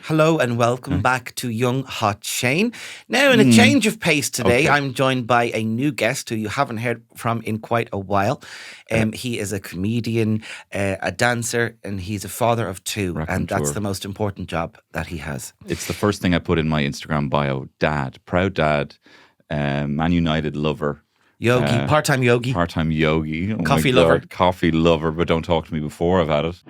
Hello and welcome back to Young Hot Shane. Now, in a change of pace today, I'm joined by a new guest who you haven't heard from in quite a while. He is a comedian, a dancer, and he's a father of two. And that's the most important job that he has. It's the first thing I put in my Instagram bio. Dad, proud dad, Man United lover. Yogi, part-time yogi. Part-time yogi. Oh coffee lover. Coffee lover, but don't talk to me before I've had it.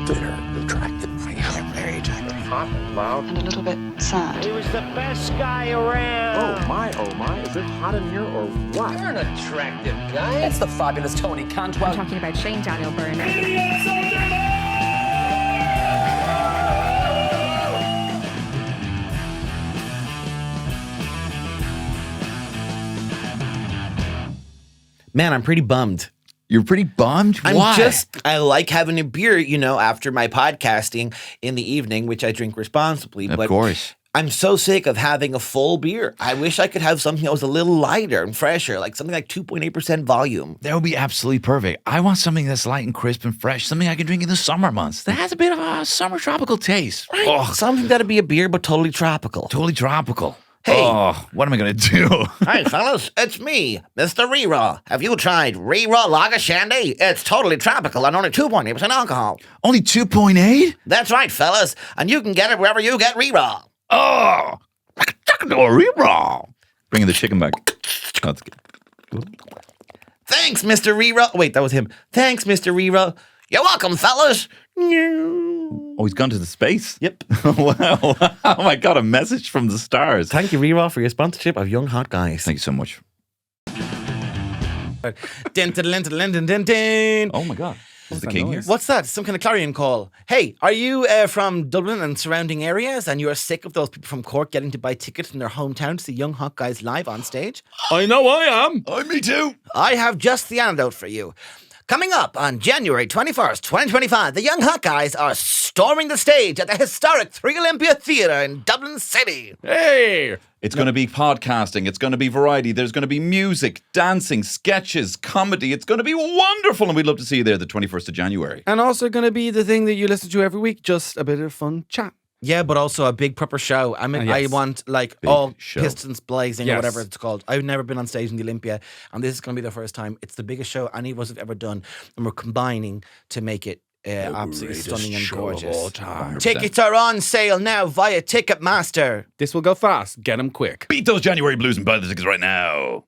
They're attractive. Very attractive. Hot and loud. And a little bit sad. He was the best guy around. Oh my, is it hot in here or what? You're an attractive guy. It's the fabulous Tony Cantwell. I'm talking about Shane Daniel Byrne. Man, I'm pretty bummed. You're pretty bummed? Why? I like having a beer, after my podcasting in the evening, which I drink responsibly. Of course. I'm so sick of having a full beer. I wish I could have something that was a little lighter and fresher, like something like 2.8% volume. That would be absolutely perfect. I want something that's light and crisp and fresh, something I can drink in the summer months. That has a bit of a summer tropical taste. Right. Oh. Something that'd be a beer, but totally tropical. Totally tropical. Hey. Oh, what am I going to do? Hi, fellas. It's me, Mr. Reraw. Have you tried Reraw Lager Shandy? It's totally tropical and only 2.8% alcohol. Only 2.8? That's right, fellas. And you can get it wherever you get Reraw. Oh, Reraw. Bringing the chicken back. That's good. Thanks, Mr. Reraw. Wait, that was him. Thanks, Mr. Reraw. You're welcome, fellas. Oh, he's gone to the space? Yep. Wow. Oh my God, a message from the stars. Thank you, Reraw, for your sponsorship of Young Hot Guys. Thank you so much. Din. Oh my God. Is the king here? What's that? Some kind of clarion call. Hey, are you from Dublin and surrounding areas and you're sick of those people from Cork getting to buy tickets in their hometown to see Young Hot Guys live on stage? I know I am. Me too. I have just the antidote for you. Coming up on January 21st, 2025, the Young Hot Guys are storming the stage at the historic Three Olympia Theatre in Dublin City. Hey! It's going to be podcasting. It's going to be variety. There's going to be music, dancing, sketches, comedy. It's going to be wonderful, and we'd love to see you there the 21st of January. And also going to be the thing that you listen to every week, just a bit of fun chat. Yeah, but also a big proper show. I mean, I want big all show. Pistons blazing or whatever it's called. I've never been on stage in the Olympia, and this is going to be the first time. It's the biggest show any of us have ever done, and we're combining to make it absolutely stunning and gorgeous. Tickets are on sale now via Ticketmaster. This will go fast. Get them quick. Beat those January blues and buy the tickets right now.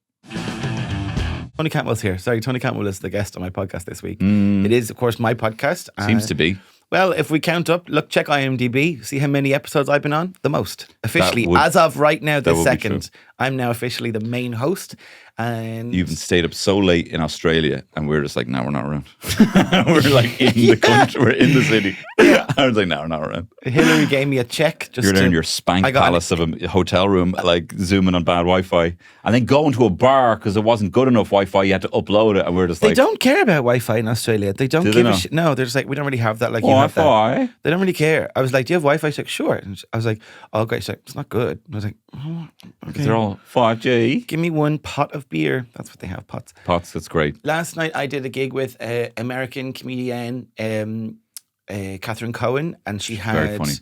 Tony Cantwell's here. Sorry, Tony Cantwell is the guest on my podcast this week. It is, of course, my podcast. Seems to be. Well, if we count up, check IMDb, see how many episodes I've been on. The most. Officially, as of right now, the second, I'm now officially the main host. And you've stayed up so late in Australia, and we're just like, no, we're not around. We're like in the country, we're in the city. I was like, no, we're not around. Hilary gave me a check. You're there in your spank palace of a hotel room, like zooming on bad Wi-Fi, and then going to a bar because it wasn't good enough Wi-Fi. You had to upload it, and we're just they don't care about Wi-Fi in Australia. They don't give a shit. No, they're just like, we don't really have that. Like you have that. They don't really care. I was like, do you have Wi-Fi? She's like, sure. And I was like, oh great. She's like, it's not good. And I was like, oh, okay. They're all 5G. Give me one pot of beer. That's what they have, pots. Pots, that's great. Last night I did a gig with American comedian Catherine Cohen, and she's very funny.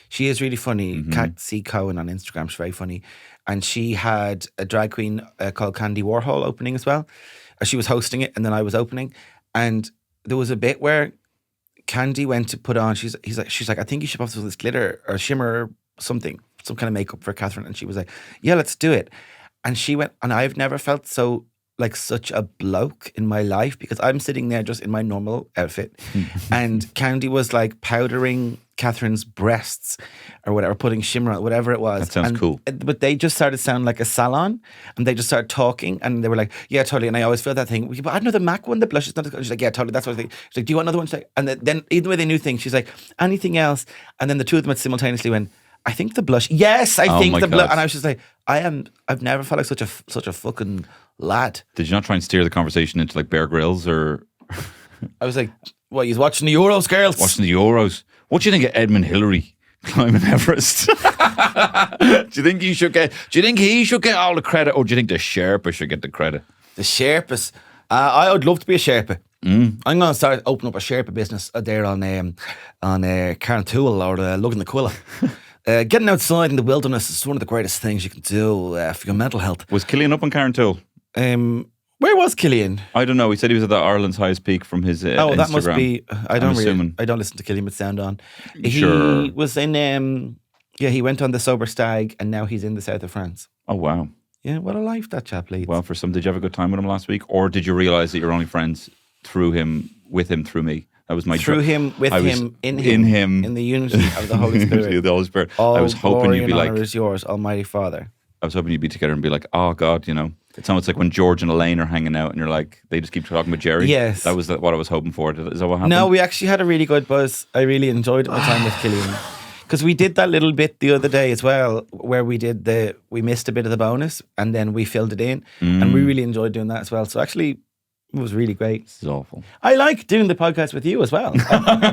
She is really funny. Cat C. Cohen on Instagram. She's very funny. And she had a drag queen called Candy Warhol opening as well. She was hosting it, and then I was opening. And there was a bit where Candy went to put on, she's like, I think you should put this glitter or shimmer or something, some kind of makeup for Catherine. And she was like, yeah, let's do it. And she went, and I've never felt so like such a bloke in my life because I'm sitting there just in my normal outfit and Candy was like powdering Catherine's breasts or whatever, putting shimmer on, whatever it was. That sounds cool. But they just started sounding like a salon and they just started talking and they were like, yeah, totally. And I always feel that thing. But I know the MAC one, the blush is not as good. She's like, yeah, totally. That's what I think. She's like, do you want another one? She's like, and then even though they knew things, she's like, anything else? And then the two of them simultaneously went, I think the blush. Yes, I think the blush. And I was just like, I've never felt like such a fucking lad. Did you not try and steer the conversation into like Bear Grylls or? I was like, what, he's watching the Euros, girls? Watching the Euros. What do you think of Edmund Hillary climbing Everest? Do you think he should get all the credit, or do you think the Sherpa should get the credit? The Sherpas. I would love to be a Sherpa. I'm going to start open up a Sherpa business there on Cantwell or Luggan the Quilla. Getting outside in the wilderness is one of the greatest things you can do for your mental health. Was Killian up on Cantwell? Where was Killian? I don't know. He said he was at Ireland's highest peak from his Instagram. That must be. I don't listen to Killian with sound on. Sure. He was in. He went on the Sober Stag, and now he's in the south of France. Oh wow. Yeah, what a life that chap leads. Well, did you have a good time with him last week, or did you realise that you're only friends with him through me? That was my him, in him, in the unity of the Holy Spirit. The Holy Spirit. All I was hoping you'd be like, is yours, Almighty Father. I was hoping you'd be together and be like, oh God, it's almost like when George and Elaine are hanging out and you're like, they just keep talking about Jerry. Yes. That was what I was hoping for. Is that what happened? No, we actually had a really good buzz. I really enjoyed my time with Killian. Because we did that little bit the other day as well, where we missed a bit of the bonus and then we filled it in. And we really enjoyed doing that as well. So actually, it was really great. This is awful. I like doing the podcast with you as well.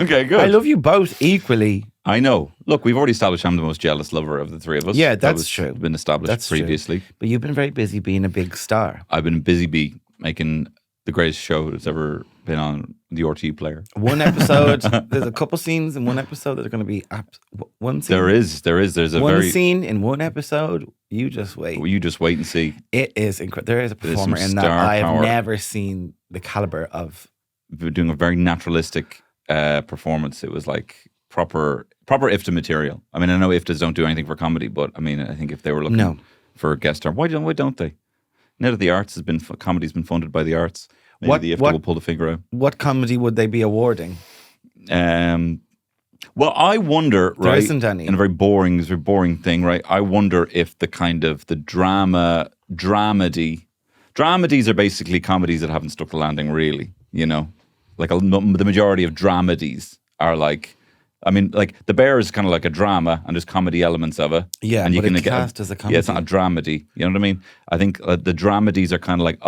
Okay, good. I love you both equally. I know. Look, we've already established I'm the most jealous lover of the three of us. Yeah, that's true. Been established previously. True. But you've been very busy being a big star. I've been busy bee making the greatest show that's ever been on the RTE player. One episode, there's a couple scenes in one episode that are going to be one scene. There is. There's a one scene in one episode. You just wait. You just wait and see. It is incredible. There is a performer in that I've never seen the caliber of. We're doing a very naturalistic performance. It was like proper IFTA material. I mean, I know IFTAs don't do anything for comedy, but I mean, I think if they were looking for a guest star, why don't they? Now that the arts comedy's been funded by the arts, maybe the IFTA will pull the finger out. What comedy would they be awarding? Well, I wonder, there right? Isn't any. In a very boring thing, right? I wonder if the kind of the dramedy. Dramedies are basically comedies that haven't stuck the landing, really. Like the majority of dramedies are like. I mean, like The Bear is kind of like a drama, and there's comedy elements of it. Yeah, and it's cast as a comedy. Yeah, it's not a dramedy. You know what I mean? I think the dramedies are kind of like,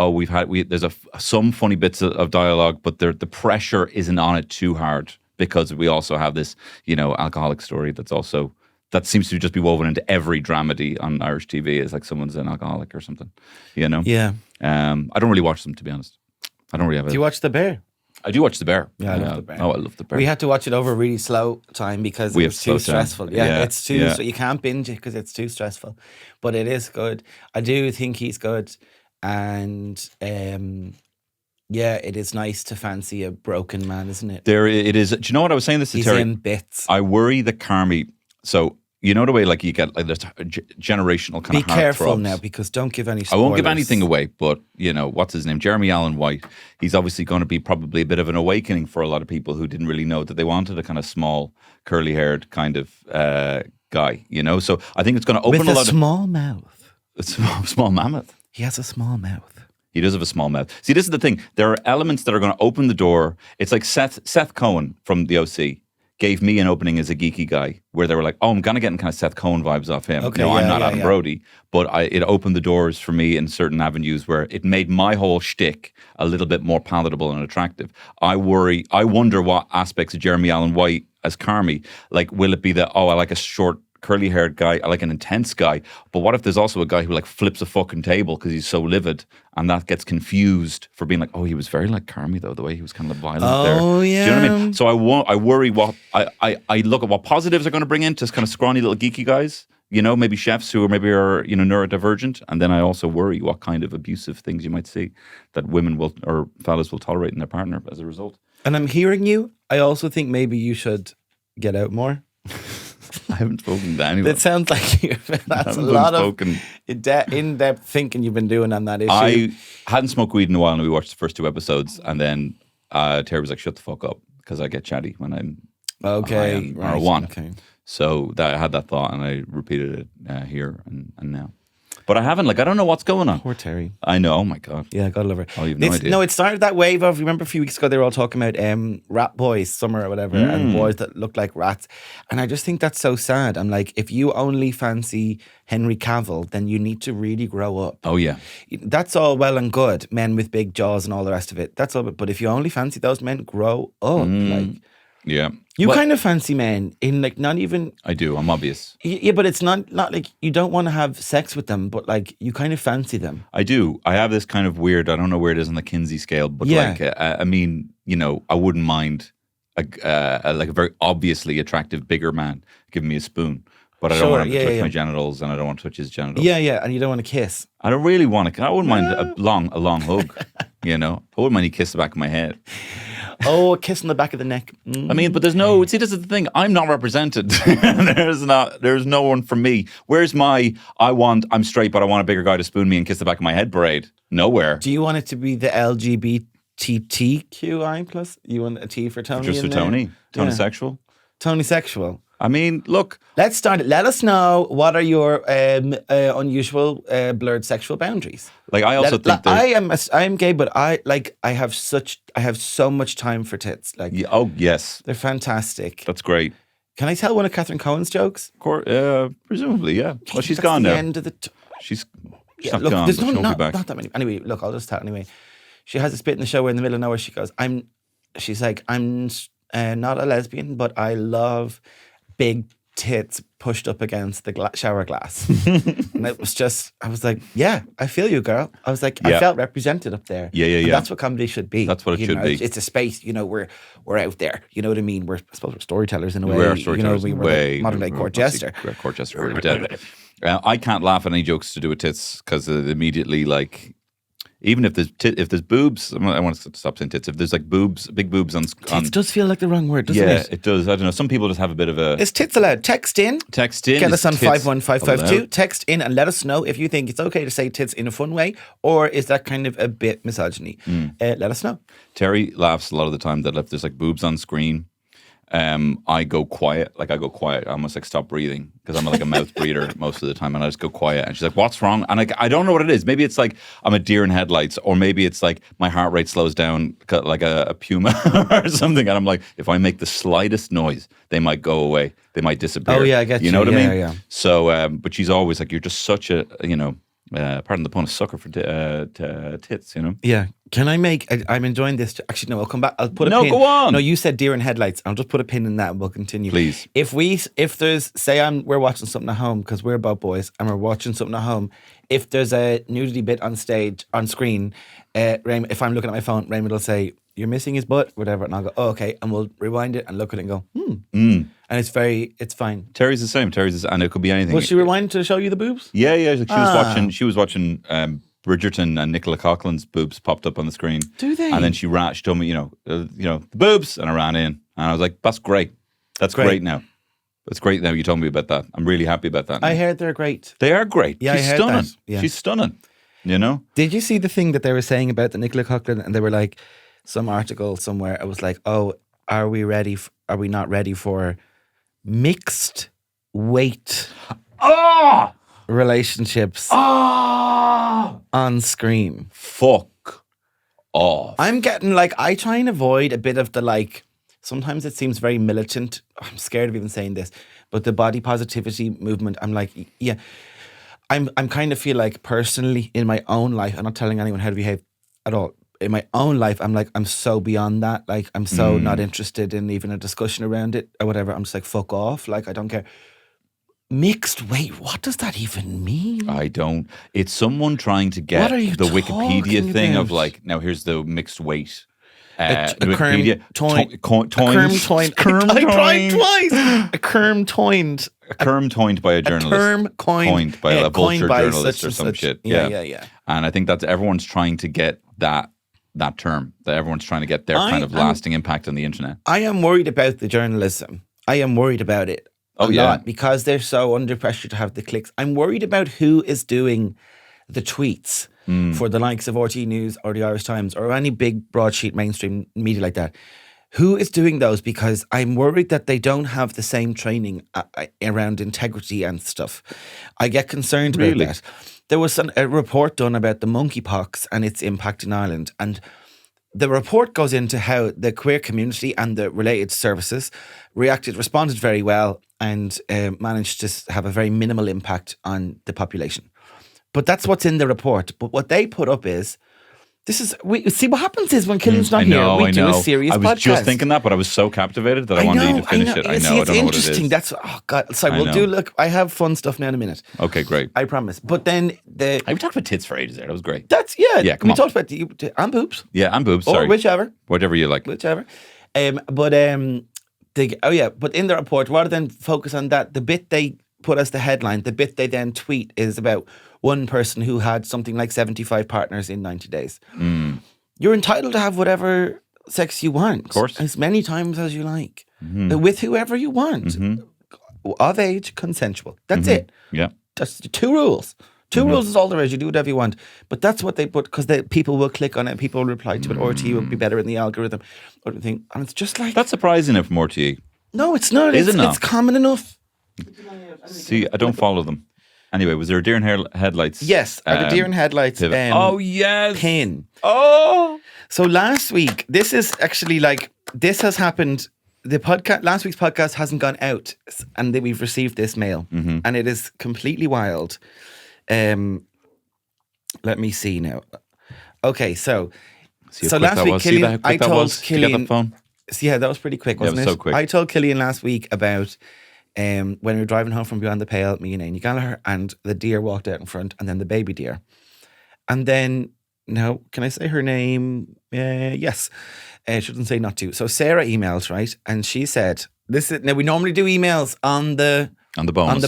there's some funny bits of dialogue, but the pressure isn't on it too hard because we also have this, alcoholic story that seems to just be woven into every dramedy on Irish TV. It's like someone's an alcoholic or something. Yeah. I don't really watch them, to be honest. I don't really have. Do you watch The Bear? I do watch The Bear. Yeah, I love The Bear. Oh, I love The Bear. We had to watch it over a really slow time because it was too stressful. Yeah, it's too. So you can't binge it because it's too stressful. But it is good. I do think he's good, and it is nice to fancy a broken man, isn't it? It is. Do you know what I was saying this to Terry? He's in bits. I worry that Carmy. So. You know the way, like, you get like this generational kind of Be careful throbs. now, because don't give any spoilers. I won't give anything away, but, what's his name? Jeremy Allen White. He's obviously going to be probably a bit of an awakening for a lot of people who didn't really know that they wanted a kind of small, curly-haired kind of guy, So I think it's going to open with a lot small mouth. A small mammoth. He has a small mouth. He does have a small mouth. See, this is the thing. There are elements that are going to open the door. It's like Seth Cohen from the OC. Gave me an opening as a geeky guy where they were like, oh, I'm kind of getting kind of Seth Cohen vibes off him. Okay, I'm not Adam Brody, but it opened the doors for me in certain avenues where it made my whole shtick a little bit more palatable and attractive. I wonder what aspects of Jeremy Allen White as Carmy, like, will it be that, I like a short, curly-haired guy, I like an intense guy, but what if there's also a guy who like flips a fucking table because he's so livid, and that gets confused for being like, he was very like Carmy though, the way he was kind of violent there. Oh yeah. Do you know what I mean? So I worry what I look at what positives are going to bring into kind of scrawny little geeky guys, maybe chefs who are neurodivergent, and then I also worry what kind of abusive things you might see that women will or fellas will tolerate in their partner as a result. And I'm hearing you. I also think maybe you should get out more. I haven't spoken to anyone. That sounds like that's a lot of in-depth thinking you've been doing on that issue. I hadn't smoked weed in a while, and we watched the first 2 episodes, and then Terry was like, shut the fuck up, because I get chatty when I'm okay, or I want. Okay. So I had that thought, and I repeated it here and now. But I haven't, I don't know what's going on. Poor Terry. I know, oh my God. Yeah, God love her. Oh, you've no idea. No, it started that wave of, remember a few weeks ago they were all talking about rat boys, summer or whatever, and boys that look like rats. And I just think that's so sad. I'm like, if you only fancy Henry Cavill, then you need to really grow up. Oh, yeah. That's all well and good, men with big jaws and all the rest of it. That's all, but if you only fancy those men, grow up. Yeah. You kind of fancy men in like not even. I do. I'm obvious. Yeah, but it's not like you don't want to have sex with them, but like you kind of fancy them. I do. I have this kind of weird. I don't know where it is on the Kinsey scale, but like I mean, you know, I wouldn't mind like a very obviously attractive bigger man giving me a spoon. But I don't want him to touch my genitals, and I don't want to touch his genitals. Yeah, and you don't want to kiss. I don't really want to. I wouldn't mind a long hug. You know, I wouldn't mind he kiss the back of my head. Oh, a kiss on the back of the neck. I mean, but there's no. See, this is the thing. I'm not represented. There's no one for me. Where's my? I'm straight, but I want a bigger guy to spoon me and kiss the back of my head parade. Nowhere. Do you want it to be the LGBTQI plus? You want a T for Tony? Just for Tony? Tony sexual? Tony sexual. I mean, look. Let's start it. Let us know what are your unusual blurred sexual boundaries. Like I also think I am gay, but I have so much time for tits. Like oh yes, they're fantastic. That's great. Can I tell one of Catherine Cohen's jokes? Of course, presumably, yeah. Well, she's gone now. End of the she's not look, gone. There's not that many. Anyway, look, I'll just tell anyway. She has a bit in the show where in the middle of nowhere she goes, she's like, I'm not a lesbian, but I love big tits pushed up against the shower glass. And it was just, I was like, yeah, I feel you, girl. I was like, I felt represented up there. Yeah. And that's what comedy should be. That's what it should be. It's a space, you know, we're out there. You know what I mean? I suppose we're storytellers in a way. We are storytellers in a way. Modern day court jester. Court jester. We're dead. I can't laugh at any jokes to do with tits because immediately like, even if there's boobs, I want to stop saying tits. If there's like big boobs on tits does feel like the wrong word, doesn't it? Yeah, it does. I don't know. Some people just have a bit of a. Is tits allowed? Text in. Get us on 51552. Text in and let us know if you think it's okay to say tits in a fun way, or is that kind of a bit misogyny? Let us know. Terry laughs a lot of the time that if there's like boobs on screen, I go quiet. Like I go quiet. I almost like stop breathing because I'm like a mouth breather most of the time, and I just go quiet. And she's like, "What's wrong?" And I don't know what it is. Maybe it's like I'm a deer in headlights, or maybe it's like my heart rate slows down like a puma or something. And I'm like, if I make the slightest noise, they might go away. They might disappear. Oh yeah, I get you. You know what I mean? Yeah. So, but she's always like, "You're just such a pardon the pun, a sucker for tits." You know? Yeah. Can I make? I'm enjoying this. Actually, no. I'll come back. I'll put a pin. No, go on. No, you said deer in headlights. I'll just put a pin in that, and we'll continue. Please. If there's, say, we're watching something at home because we're both boys, and we're watching something at home. If there's a nudity bit on screen, if I'm looking at my phone, Raymond will say, "You're missing his butt," whatever, and I'll go, "Oh, okay," and we'll rewind it and look at it and go, and it's fine. Terry's the same. And it could be anything. Was she rewind to show you the boobs? Yeah. She was watching Bridgerton, and Nicola Coughlin's boobs popped up on the screen. Do they? And then she told me, the boobs, and I ran in, and I was like, "That's great. That's great now. That's great now. You told me about that. I'm really happy about that." I heard they're great. They are great. Yeah, She's I heard stunning. that. Yeah. She's stunning. You know? Did you see the thing that they were saying about the Nicola Coughlan? And they were like, some article somewhere. It was like, "Oh, are we not ready for mixed weight relationships on screen?" Fuck off. I'm getting like, I try and avoid a bit of the like, sometimes it seems very militant. I'm scared of even saying this, but the body positivity movement, I'm like, yeah, I'm kind of feel like personally in my own life, I'm not telling anyone how to behave at all. In my own life, I'm like, I'm so beyond that. Like, I'm so not interested in even a discussion around it or whatever. I'm just like, fuck off. Like, I don't care. Mixed weight, what does that even mean? I don't. It's someone trying to get the Wikipedia thing of like, now here's the mixed weight. A Wikipedia. Kerm toined by a journalist. Term coined by a vulture journalist or some such. shit. Yeah. And I think that's everyone's trying to get that term. That everyone's trying to get their kind of lasting impact on the internet. I am worried about the journalism. I am worried about it. A lot, because they're so under pressure to have the clicks. I'm worried about who is doing the tweets for the likes of RT News or the Irish Times or any big broadsheet mainstream media like that. Who is doing those? Because I'm worried that they don't have the same training around integrity and stuff. I get concerned about that. There was a report done about the monkeypox and its impact in Ireland, and the report goes into how the queer community and the related services responded very well and managed to have a very minimal impact on the population. But that's what's in the report. But what they put up is See what happens is when Killian's not here, we do a serious podcast. I was just thinking that, but I was so captivated that I wanted you to finish it. I know. I don't know what it is. That's God. Sorry, look. I have fun stuff now in a minute. Okay, great. I promise. But then we talked about tits for ages there. That was great. Yeah. Come we on. talked about and boobs. Yeah, and boobs. Or sorry, whichever you like. But in the report, rather than focus on that, the bit they put as the headline, the bit they then tweet is about one person who had something like 75 partners in 90 days. You're entitled to have whatever sex you want. Of course. As many times as you like. With whoever you want. Of age, consensual. That's it. Yeah. That's the 2 rules. 2 rules is all there is. You do whatever you want. But that's what they put, because people will click on it, people will reply to it. RTE will be better in the algorithm. Or thing. And it's just like... That's surprising it from RTE. No, it's not. Is it not? It's common enough. See, I don't follow them. Anyway, was there a deer in headlights? Yes, the deer in headlights yes. pin. Oh! So last week, this is actually this has happened. Last week's podcast hasn't gone out, and then we've received this mail, and it is completely wild. Let me see now. Okay, so last week, Killian, I told Killian. Yeah, that was pretty quick, wasn't it? So quick. I told Killian last week about when we were driving home from Beyond the Pale, me and Amy Gallagher, and the deer walked out in front, and then the baby deer. And then, now, can I say her name? Yes. Shouldn't say not to. So Sarah emailed, right? And she said, now we normally do emails on the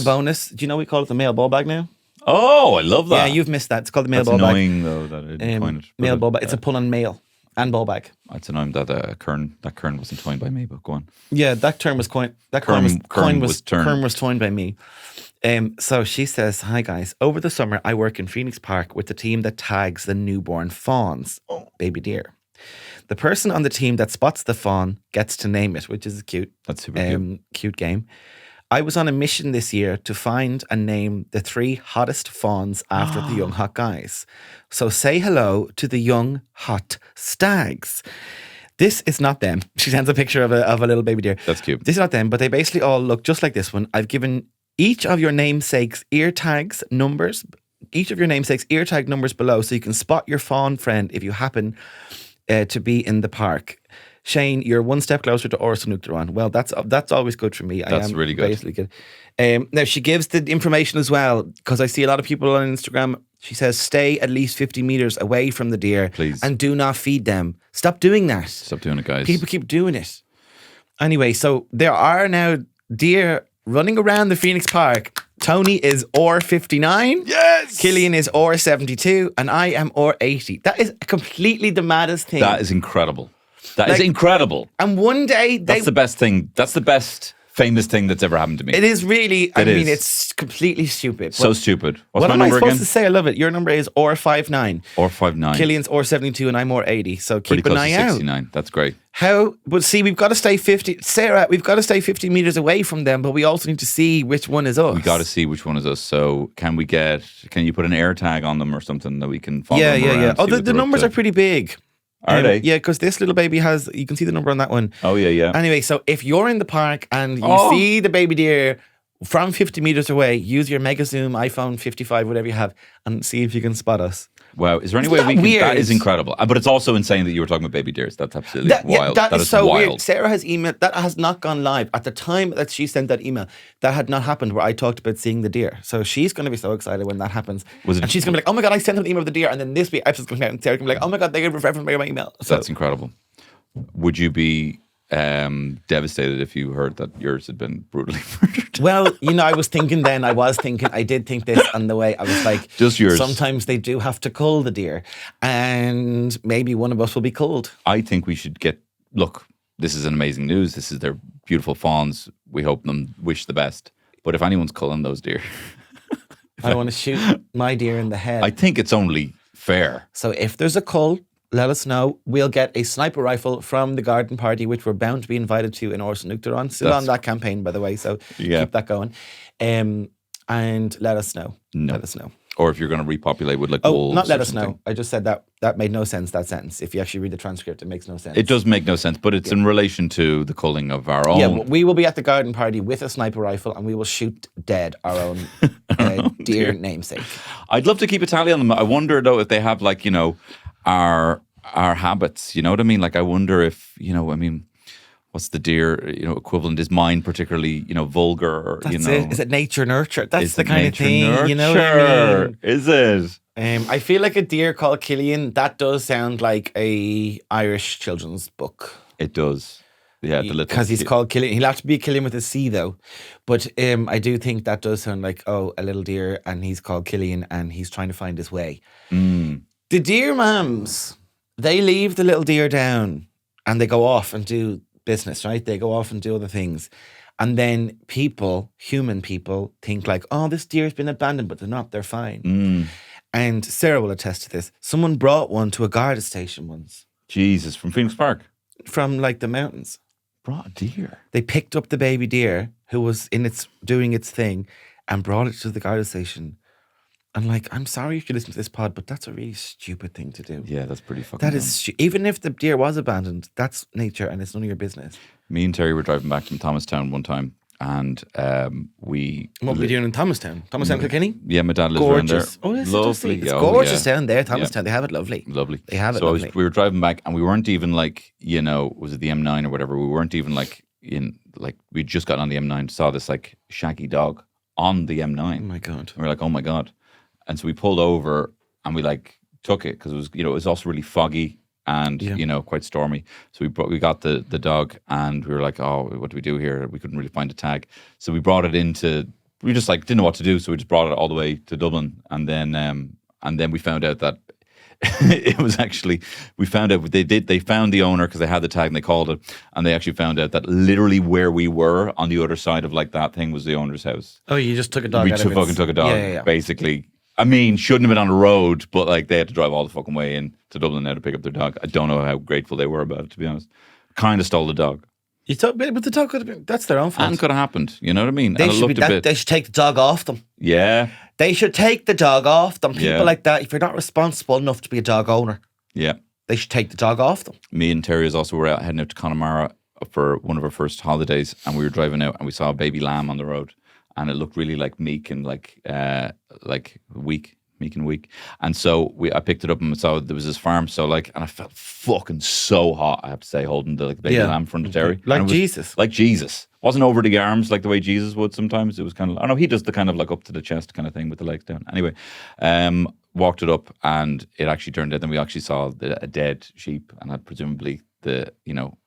bonus. Do you know we call it the mail ball bag now? Oh, I love that. Yeah, you've missed that. It's called the mail ball bag. That's annoying, though, that I didn't coin it. Mail ball bag. It's a pull on mail and ball bag. It's annoying that Kern wasn't coined by me, but go on. Yeah, that term was coined. That Kern was coined by me. So she says, "Hi guys. Over the summer, I work in Phoenix Park with the team that tags the newborn fawns, baby deer. The person on the team that spots the fawn gets to name it, which is cute. That's super cute. Cute game. I was on a mission this year to find and name the 3 hottest fawns after the young hot guys. So say hello to the young hot stags. This is not them." She sends a picture of a little baby deer. That's cute. This is not them, but they basically all look just like this one. I've given each of your namesakes ear tags numbers. Each of your namesakes ear tag numbers below, so you can spot your fawn friend if you happen to be in the park. Shane, you're one step closer to Orson Uachtaráin. Well, that's always good for me. That's really good. Basically good. Now, she gives the information as well, because I see a lot of people on Instagram. She says, stay at least 50 meters away from the deer. Please. And do not feed them. Stop doing that. Stop doing it, guys. People keep doing it. Anyway, so there are now deer running around the Phoenix Park. Tony is R59. Yes! Killian is R72. And I am R80. That is completely the maddest thing. That is incredible. That is incredible. And one day... That's the best thing. That's the best famous thing that's ever happened to me. It is really... I mean, it's completely stupid. So stupid. What's what my am I number supposed again? to say? I love it. Your number is R59. R59. Killian's R72 and I'm R80. So keep Pretty an close eye to out. 69. That's great. But see, we've got to stay 50... Sarah, we've got to stay 50 meters away from them, but we also need to see which one is us. We got to see which one is us. So can you put an air tag on them or something that we can follow them around? Yeah. Oh, the numbers are pretty big. Are they? Yeah, because this little baby you can see the number on that one. Oh, yeah. Anyway, so if you're in the park and you see the baby deer from 50 meters away, use your Mega Zoom, iPhone 55, whatever you have, and see if you can spot us. Wow. Is there any way we can... Weird? That is incredible. But it's also insane that you were talking about baby deers. That's absolutely wild. That is so wild. weird. Sarah has emailed... That has not gone live. At the time that she sent that email, that had not happened where I talked about seeing the deer. So she's going to be so excited when that happens. And she's going to be like, oh my God, I sent an email of the deer. And then this week, episode's going to come out and Sarah can be like, oh my God, they gave reference by my email. So, that's incredible. Would you be... devastated if you heard that yours had been brutally murdered? Well, I did think this on the way. I was like, just yours. Sometimes they do have to cull the deer, and maybe one of us will be culled. I think we should look, this is an amazing news. This is their beautiful fawns. We hope them wish the best. But if anyone's culling those deer, I want to shoot my deer in the head. I think it's only fair. So if there's a cull, let us know. We'll get a sniper rifle from the garden party, which we're bound to be invited to in Orson Uachtaráin. Still on that campaign, by the way, so keep that going. And let us know. No. Let us know. Or if you're going to repopulate with wolves. Not let us know. I just said that made no sense, that sentence. If you actually read the transcript, it makes no sense. It does make no sense, but it's in relation to the culling of our own. Yeah, we will be at the garden party with a sniper rifle and we will shoot dead our own deer namesake. I'd love to keep a tally on them. I wonder, though, if they have our habits. You know what I mean? Like, I wonder if, what's the deer, equivalent? Is mine particularly, vulgar? Or, That's it. Is it nature nurture? That's the kind of thing. Nurture? You know what I mean? Is it? I feel like a deer called Killian. That does sound like a Irish children's book. It does. Yeah, because he's called Killian. He'll have to be a Killian with a C though. But I do think that does sound like a little deer, and he's called Killian, and he's trying to find his way. Mm. The deer mums, they leave the little deer down, and they go off and do business. Right? They go off and do other things, and then human people, think like, oh, this deer's been abandoned, but they're not. They're fine. Mm. And Sarah will attest to this. Someone brought one to a Garda station once. Jesus, from Phoenix Park, from like the mountains. Brought a deer. They picked up the baby deer who was doing its thing and brought it to the Garda station. And like, I'm sorry if you listen to this pod, but that's a really stupid thing to do. Yeah, that's pretty fucking That is, even if the deer was abandoned, that's nature and it's none of your business. Me and Terry were driving back from Thomastown one time, and we... What were we doing in Thomastown? Thomastown, Kilkenny? Yeah, my dad lives around there. Oh, it's lovely. It's gorgeous down there, Thomastown. They have it lovely. Lovely. They have it lovely. We were driving back, and we weren't even like, was it the M9 or whatever? We weren't even like we'd just gotten on the M9, saw this like shaggy dog on the M9. Oh my God. And we were like, oh my God. And so we pulled over and we like took it because it was, it was also really foggy and, quite stormy. So we got the dog, and we were like, oh, what do we do here? We couldn't really find a tag. So we brought it we just like didn't know what to do. So we just brought it all the way to Dublin. And then we found out that it was actually, we found out they found the owner because they had the tag and they called it, and they actually found out that literally where we were on the other side of like that thing was the owner's house. Oh, you just took a dog. We fucking took a dog, basically. I mean, shouldn't have been on the road, but like they had to drive all the fucking way in to Dublin now to pick up their dog. I don't know how grateful they were about it, to be honest. Kind of stole the dog. You thought, but the dog could have been, that's their own fault. And could have happened, you know what I mean? They should take the dog off them. Yeah. They should take the dog off them. People like that, if you're not responsible enough to be a dog owner, they should take the dog off them. Me and Terry were out heading out to Connemara for one of our first holidays, and we were driving out and we saw a baby lamb on the road, and it looked really like meek and like weak. Meek and weak. And so I picked it up and saw there was this farm. So like, and I felt fucking so hot, I have to say, holding the baby lamb in front of Terry. Like Jesus. Like Jesus. Wasn't over the arms like the way Jesus would sometimes. It was kind of, I don't know, he does the kind of like up to the chest kind of thing with the legs down. Anyway, walked it up, and it actually turned out, then we actually saw a dead sheep, and had presumably it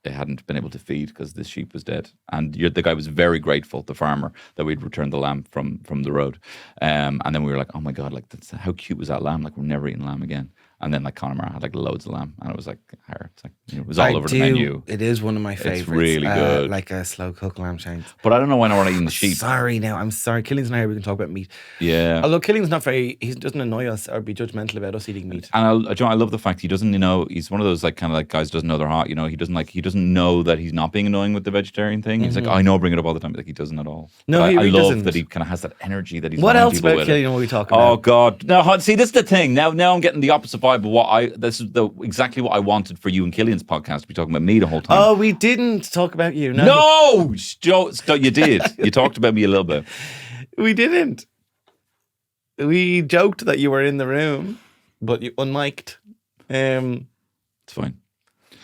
hadn't been able to feed because this sheep was dead. And the guy was very grateful, the farmer, that we'd returned the lamb from the road. And then we were like, oh my God, like how cute was that lamb? Like, we're never eating lamb again. And then like Connemara had like loads of lamb, and it was like, it's like, it was all over the menu. It is one of my favorites. It's really good. Like a slow cooked lamb shanks. But I don't know why we're not eating the sheep. I'm sorry. Killian's not here. We can talk about meat. Yeah. Although Killian's he doesn't annoy us or be judgmental about us eating meat. And I love the fact he doesn't, he's one of those like kind of like guys who doesn't know they're hot. He doesn't know that he's not being annoying with the vegetarian thing. He's like, I know, I bring it up all the time. Like, he doesn't at all. No, I really love doesn't. that he kind of has that energy that he's. What else about Killian are we talking about? Oh God, no. See, this is the thing. Now I'm getting the opposite vibe of what this is exactly what I wanted for you and Killian's podcast to be talking about me the whole time. Oh, we didn't talk about you. No, you did. You talked about me a little bit. We didn't. We joked that you were in the room, but you unmiked. It's fine.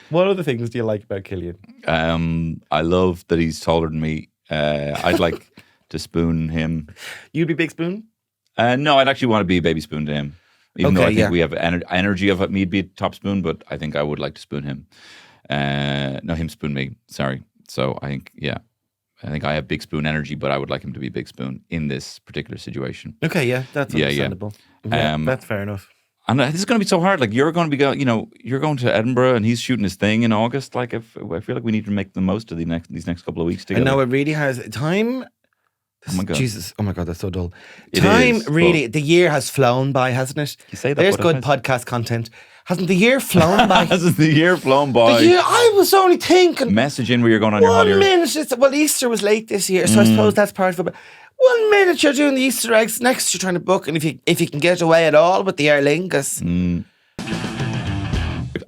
What other things do you like about Killian? I love that he's taller than me. I'd like to spoon him. You'd be big spoon? No, I'd actually want to be a baby spoon to him. Even though I think we have energy of me to be a top spoon, but I think I would like to spoon him. No, him spoon me. Sorry. So I think I have big spoon energy, but I would like him to be big spoon in this particular situation. Okay, yeah, that's understandable. Yeah, that's fair enough. And this is going to be so hard. Like, you're going to be, you're going to Edinburgh, and he's shooting his thing in August. Like, I feel like we need to make the most of these next couple of weeks together. I know, it really has time. Oh my God. Jesus. Oh my God, that's so dull. It Time, is, really, the year has flown by, hasn't it? You say that, There's but good podcast content. Hasn't the year flown by? Hasn't the year flown by? I was only thinking. Message in where you're going on your holiday. 1 minute. Easter was late this year, so I suppose that's part of it. But 1 minute you're doing the Easter eggs, next you're trying to book, and if you can get away at all with the Aer Lingus.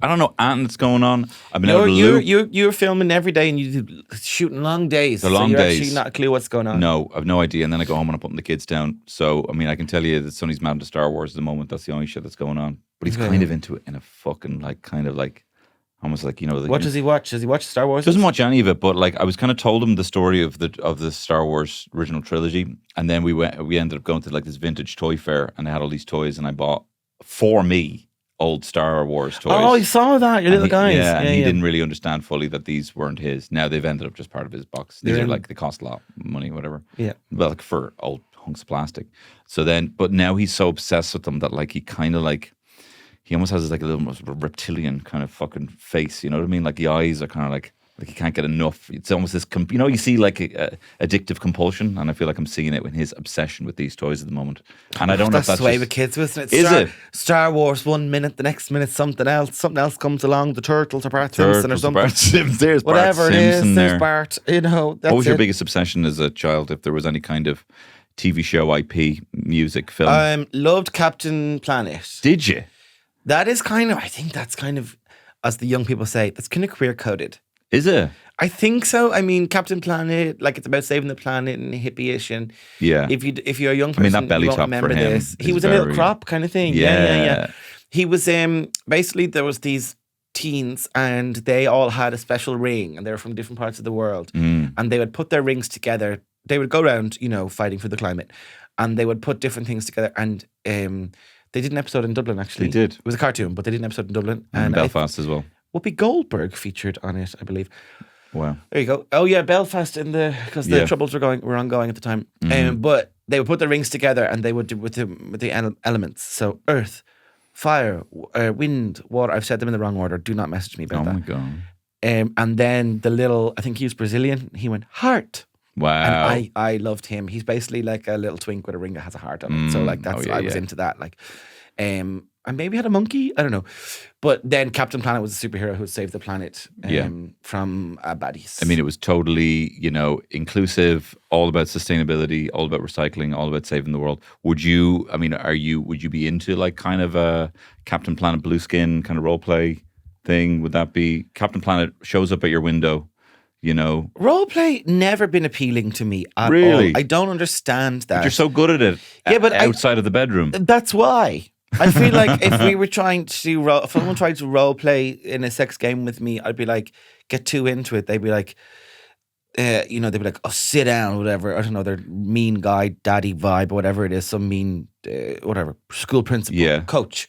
I don't know anything that's going on. I've been able to loop. You're filming every day and you're shooting long days. The long you're days. actually not a clue what's going on. No, I've no idea. And then I go home and I'm putting the kids down. So, I mean, I can tell you that Sonny's mad into Star Wars at the moment. That's the only shit that's going on. But he's kind of into it in a fucking, like, kind of like, almost like, you know. What does he watch? Does he watch Star Wars? Doesn't watch any of it, but like I was kind of told him the story of the Star Wars original trilogy, and then we ended up going to like this vintage toy fair, and they had all these toys, and I bought for me old Star Wars toys. Oh, I saw that, your little guys. Yeah, and he didn't really understand fully that these weren't his. Now they've ended up just part of his box. These are like, they cost a lot of money, whatever. Yeah. Well, like for old hunks of plastic. So then, but now he's so obsessed with them that like he kind of like, he almost has like a little reptilian kind of fucking face, you know what I mean? Like the eyes are kind of like he can't get enough. It's almost this, you know, you see like addictive compulsion, and I feel like I'm seeing it in his obsession with these toys at the moment. And I don't know if that's the way just, with kids, isn't it? Is it? Star Wars 1 minute, the next minute something else comes along. The Turtles or Bart Simpson or something. Bart Simpson. There's whatever Bart it Simpson is, there. there's Bart. You know, that's what was your it. biggest obsession as a child? If there was any kind of TV show, IP, music, film? Loved Captain Planet. Did you? That is kind of, I think that's kind of, as the young people say, that's kind of queer coded. Is it? I think so. I mean, Captain Planet, like it's about saving the planet and hippie-ish, and Yeah. if you're a young person, that belly you won't top remember for him this. He is was a little very- crop kind of thing. Yeah. He was basically there was these teens and they all had a special ring and they were from different parts of the world and they would put their rings together. They would go around, you know, fighting for the climate, and they would put different things together. And they did an episode in Dublin, actually. They did. It was a cartoon, but they did an episode in Dublin. And Belfast as well. Whoopi Goldberg featured on it, I believe. Wow. There you go. Oh yeah, Belfast because the troubles were ongoing at the time. But they would put the rings together and they would do with the elements. So earth, fire, wind, water. I've said them in the wrong order. Do not message me about that. Oh my God. And then the little, I think he was Brazilian. He went heart. Wow. And I loved him. He's basically like a little twink with a ring that has a heart on it. So like that's I was into that. Like, and maybe had a monkey. I don't know. But then Captain Planet was a superhero who saved the planet from baddies. I mean, it was totally, you know, inclusive, all about sustainability, all about recycling, all about saving the world. Would you be into like kind of a Captain Planet blue skin kind of role play thing? Would that be Captain Planet shows up at your window? You know, roleplay never been appealing to me at Really? all. I don't understand that. but you're so good at it. Yeah, but outside of the bedroom. That's why. I feel like if we were trying to, if someone tried to role play in a sex game with me, I'd be like, get too into it. They'd be like, they'd be like, oh, sit down, whatever. I don't know, their mean guy, daddy vibe, whatever it is, some mean, whatever, school principal, coach.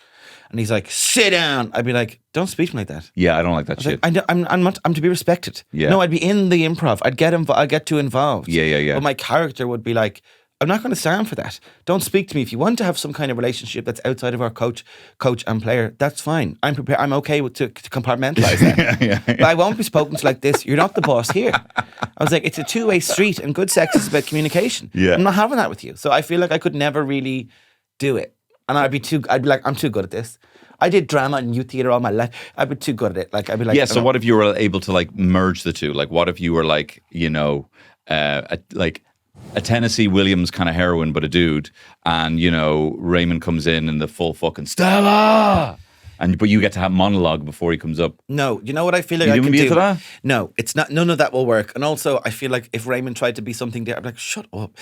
And he's like, sit down. I'd be like, don't speak to me like that. Yeah, I don't like that shit. Like, I'm to be respected. Yeah. No, I'd be in the improv. I'd get too involved. Yeah. But my character would be like, I'm not going to stand for that. Don't speak to me. If you want to have some kind of relationship that's outside of our coach and player, that's fine. I'm prepared. I'm okay to compartmentalize that. But I won't be spoken to like this. You're not the boss here. I was like, it's a two-way street, and good sex is about communication. Yeah. I'm not having that with you. So I feel like I could never really do it. And I'd be like, I'm too good at this. I did drama and youth theatre all my life. I'd be too good at it. Like I'd be like, yeah. So what if you were able to like merge the two? Like, what if you were like, you know, like a Tennessee Williams kind of heroine, but a dude, and you know, Raymond comes in the full fucking Stella, but you get to have monologue before he comes up. No, you know what I feel like You I wouldn't could be do? into that? No, it's not. None of that will work. And also, I feel like if Raymond tried to be something there, I'd be like, shut up.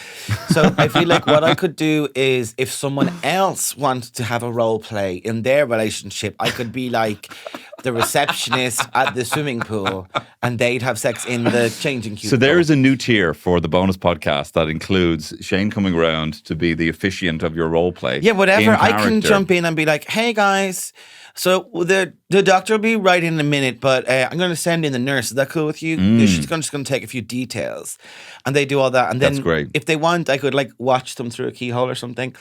So I feel like what I could do is if someone else wanted to have a role play in their relationship, I could be like the receptionist at the swimming pool and they'd have sex in the changing cubicle. So there is a new tier for the bonus podcast that includes Shane coming around to be the officiant of your role play. Yeah, whatever. in I can character. jump in and be like, hey guys, so the doctor will be right in a minute, but I'm going to send in the nurse. Is that cool with you? She's just going to take a few details. And they do all that. And then That's great. if they want, I could like watch them through a keyhole or something,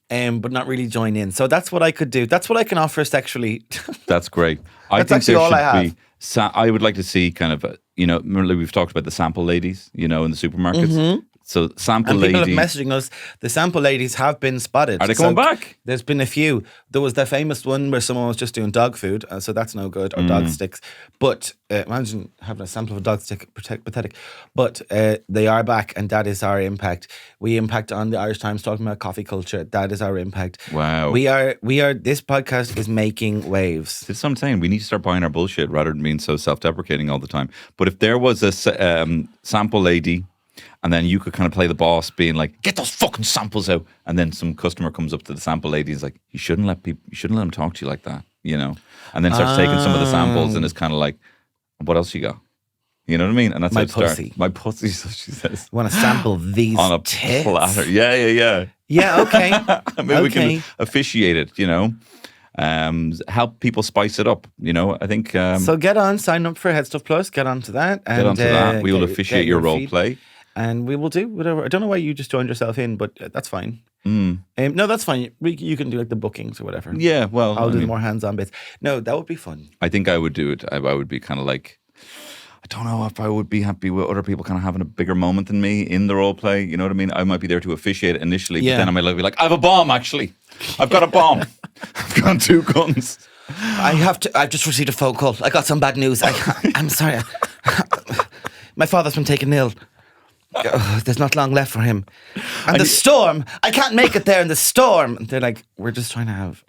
but not really join in. So that's what I could do. That's what I can offer sexually. That's great. I That's think actually there all I should be. I would like to see kind of, you know, we've talked about the sample ladies, you know, in the supermarkets. So sample and lady. people are messaging us. The sample ladies have been spotted. Are they coming back? There's been a few. There was the famous one where someone was just doing dog food, so that's no good, or dog sticks. But imagine having a sample of a dog stick, pathetic. But they are back, and that is our impact. We impact on the Irish Times talking about coffee culture. That is our impact. Wow. We are. This podcast is making waves. That's what I'm saying. We need to start buying our bullshit rather than being so self-deprecating all the time. But if there was a sample lady, and then you could kind of play the boss, being like, "Get those fucking samples out," and then some customer comes up to the sample lady and is like, "You shouldn't let them talk to you like that," you know, and then starts taking some of the samples and is kind of like, "What else you got?" You know what I mean? And that's My how it starts. pussy. My pussy, so she says. Want to sample these On a tits? platter. Yeah. Yeah. Okay. Maybe we can officiate it, you know. Help people spice it up, you know. I think so get on, sign up for HeadStuff Plus, get on to that. And, get onto that. We will officiate your role feed, play. and we will do whatever. I don't know why you just joined yourself in, but that's fine. No, that's fine. You can do like the bookings or whatever. Yeah, well, I'll do the more hands-on bits. No, that would be fun. I think I would do it. I would be kind of like, I don't know if I would be happy with other people kind of having a bigger moment than me in the role play. You know what I mean? I might be there to officiate it initially, but then I might be like, I have a bomb, actually. I've got a bomb. I've got 2 guns. I've just received a phone call. I got some bad news. I'm sorry. My father's been taken ill. There's not long left for him. And the storm, I can't make it there in the storm. And they're like, we're just trying to have...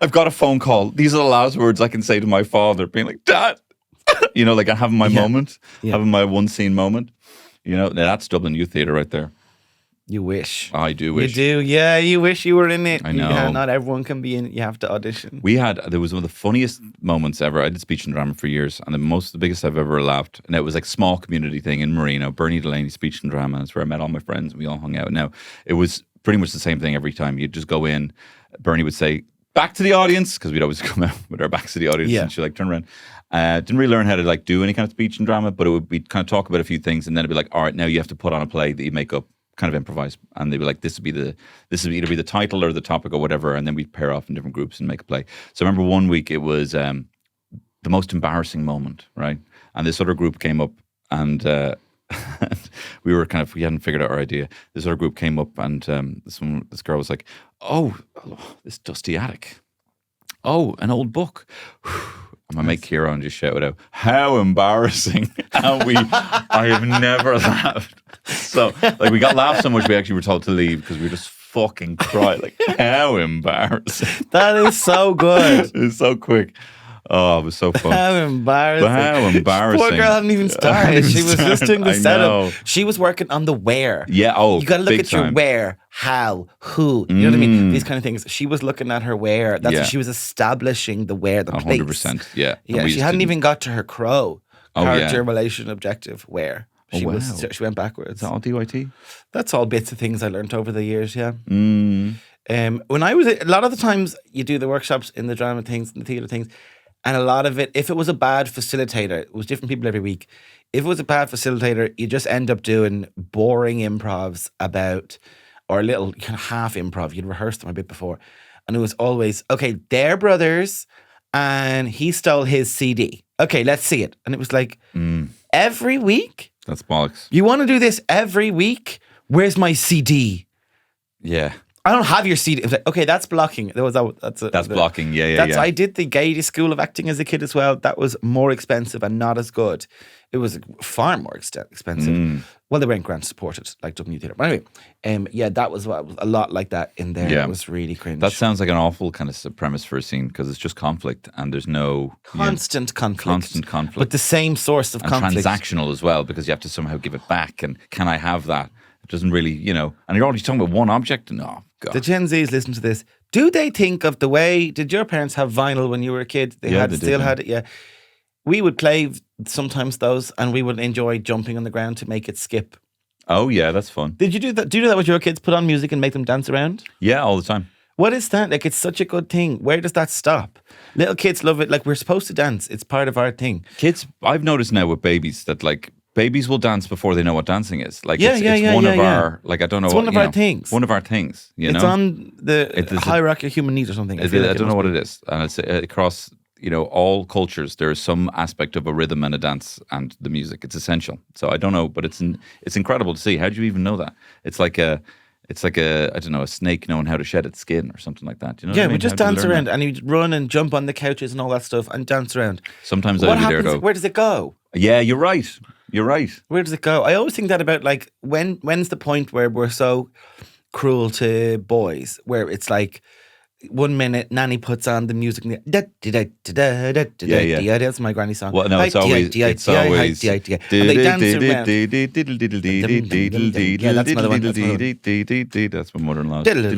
I've got a phone call. These are the last words I can say to my father, being like, Dad. You know, like I'm having my moment, having my one scene moment. You know, now that's Dublin Youth Theatre right there. You wish. I do wish. You do, yeah. You wish you were in it. I know. Yeah, not everyone can be in it. You have to audition. There was one of the funniest moments ever. I did speech and drama for years, and the biggest I've ever laughed. And it was like a small community thing in Marino, Bernie Delaney Speech and Drama. It's where I met all my friends, and we all hung out. Now, it was pretty much the same thing every time. You'd just go in, Bernie would say, "Back to the audience," because we'd always come out with our backs to the audience, and she'd like turn around. Didn't really learn how to like do any kind of speech and drama, but it would be kind of talk about a few things, and then it'd be like, all right, now you have to put on a play that you make up, kind of improvise, and they'd be like, this would either be the title or the topic or whatever, and then we'd pair off in different groups and make a play. So I remember one week it was the most embarrassing moment, right? And this other group came up, and we hadn't figured out our idea. This other group came up, and this girl was like, "Oh, this dusty attic. Oh, an old book." And my mate Kieran just shouted out, "How embarrassing!" And I have never laughed. So, like, we got laughed so much we actually were told to leave because we just fucking cried. Like, how embarrassing! That is so good. It was so quick. Oh, it was so fun. How embarrassing. How embarrassing. Poor girl hadn't even started. She was just doing the I setup. know. She was working on the where. Yeah, you got to look big at your time. where, how, who. You know what I mean? These kind of things. She was looking at her where. That's what she was establishing the where, the place. 100%. Yeah. Yeah, she hadn't even got to her crow. Oh, Character, relation, objective, where. She wow. she went backwards. Is that all DYT? That's all bits of things I learned over the years, yeah. When I was, a lot of the times you do the workshops in the drama things, in the theatre things, and a lot of it, if it was a bad facilitator, it was different people every week. If it was a bad facilitator, you just end up doing boring improvs or a little kind of half improv. You'd rehearse them a bit before. And it was always, okay, they're brothers and he stole his CD. Okay, let's see it. And it was like, every week? That's bollocks. You want to do this every week? Where's my CD? Yeah. I don't have your CD. It was like, okay, that's blocking. That's blocking. Yeah. I did the Gaiety School of Acting as a kid as well. That was more expensive and not as good. It was far more expensive. Well, they weren't grant supported like Dublin Theatre. But anyway, that was a lot like that in there. Yeah. It was really cringe. That sounds like an awful kind of premise for a scene because it's just conflict and there's no constant conflict. Constant conflict. But the same source of conflict. Transactional as well because you have to somehow give it back. And can I have that? It doesn't really, and you're already talking about one object. No, God. The Gen Zs listen to this. Do they think of the way, did your parents have vinyl when you were a kid? They had it, yeah. We would play sometimes those and we would enjoy jumping on the ground to make it skip. Oh, yeah, that's fun. Did you do that? Do you do that with your kids? Put on music and make them dance around? Yeah, all the time. What is that? Like, it's such a good thing. Where does that stop? Little kids love it. Like, we're supposed to dance. It's part of our thing. Kids, I've noticed now with babies that, like, babies will dance before they know what dancing is. Like, it's one of our, like, I don't know. It's one of our things. One of our things, It's on the hierarchy of human needs or something. I don't know what it is. And it's across all cultures, there is some aspect of a rhythm and a dance and the music. It's essential. So I don't know, but it's incredible to see. How do you even know that? It's like a I don't know, a snake knowing how to shed its skin or something like that. You know what I mean? We just dance around and you'd run and jump on the couches and all that stuff and dance around. Sometimes what I'd be happens? there though. Where does it go? Yeah, you're right. You're right. Where does it go? I always think that about like when's the point where we're so cruel to boys, where it's like 1 minute Nanny puts on the music and that's my granny song. Well, no, it's always and they dance around. That's another one. That's my mother-in-law. Yeah,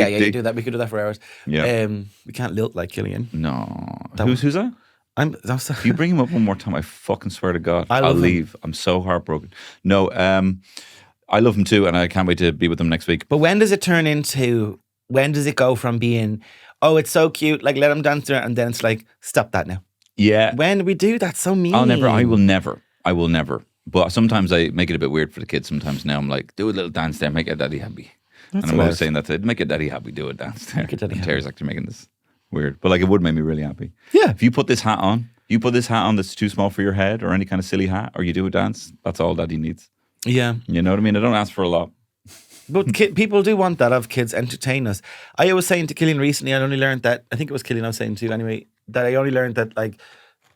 you do that. We could do that for hours. Yeah. We can't lilt like Killian. No. Who's that? If you bring him up one more time, I fucking swear to God, I'll leave. I'm so heartbroken. No, I love him too, and I can't wait to be with him next week. But when does it turn into? When does it go from being, oh, it's so cute, like let him dance around, and then it's like, stop that now. Yeah. When do we do that? So mean. I will never. But sometimes I make it a bit weird for the kids. Sometimes now I'm like, do a little dance there, make your daddy happy. And I'm always saying that to make your daddy happy, do a dance there. And Terry's actually making this weird, but like it would make me really happy. Yeah. If you put this hat on, that's too small for your head, or any kind of silly hat, or you do a dance, that's all daddy needs. Yeah. You know what I mean? I don't ask for a lot. But people do want that of kids entertain us. I was saying to Killian recently, I only learned that, I think it was Killian I was saying to anyway, that I only learned that like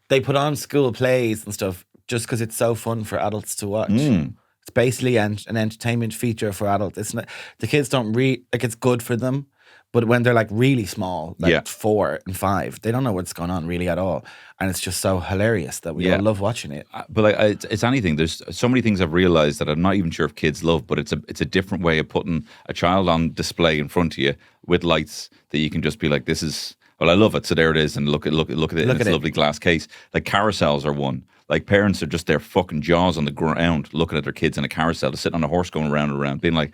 they put on school plays and stuff just because it's so fun for adults to watch. It's basically an entertainment feature for adults. It's not, the kids don't like it's good for them. But when they're like really small, like 4 and 5, they don't know what's going on really at all. And it's just so hilarious that we all love watching it. But like, it's anything. There's so many things I've realized that I'm not even sure if kids love, but it's a different way of putting a child on display in front of you with lights that you can just be like, this is, well, I love it. So there it is. And look at it in its lovely glass case. Like carousels are one. Like parents are just their fucking jaws on the ground looking at their kids in a carousel, sitting on a horse going round and round, being like,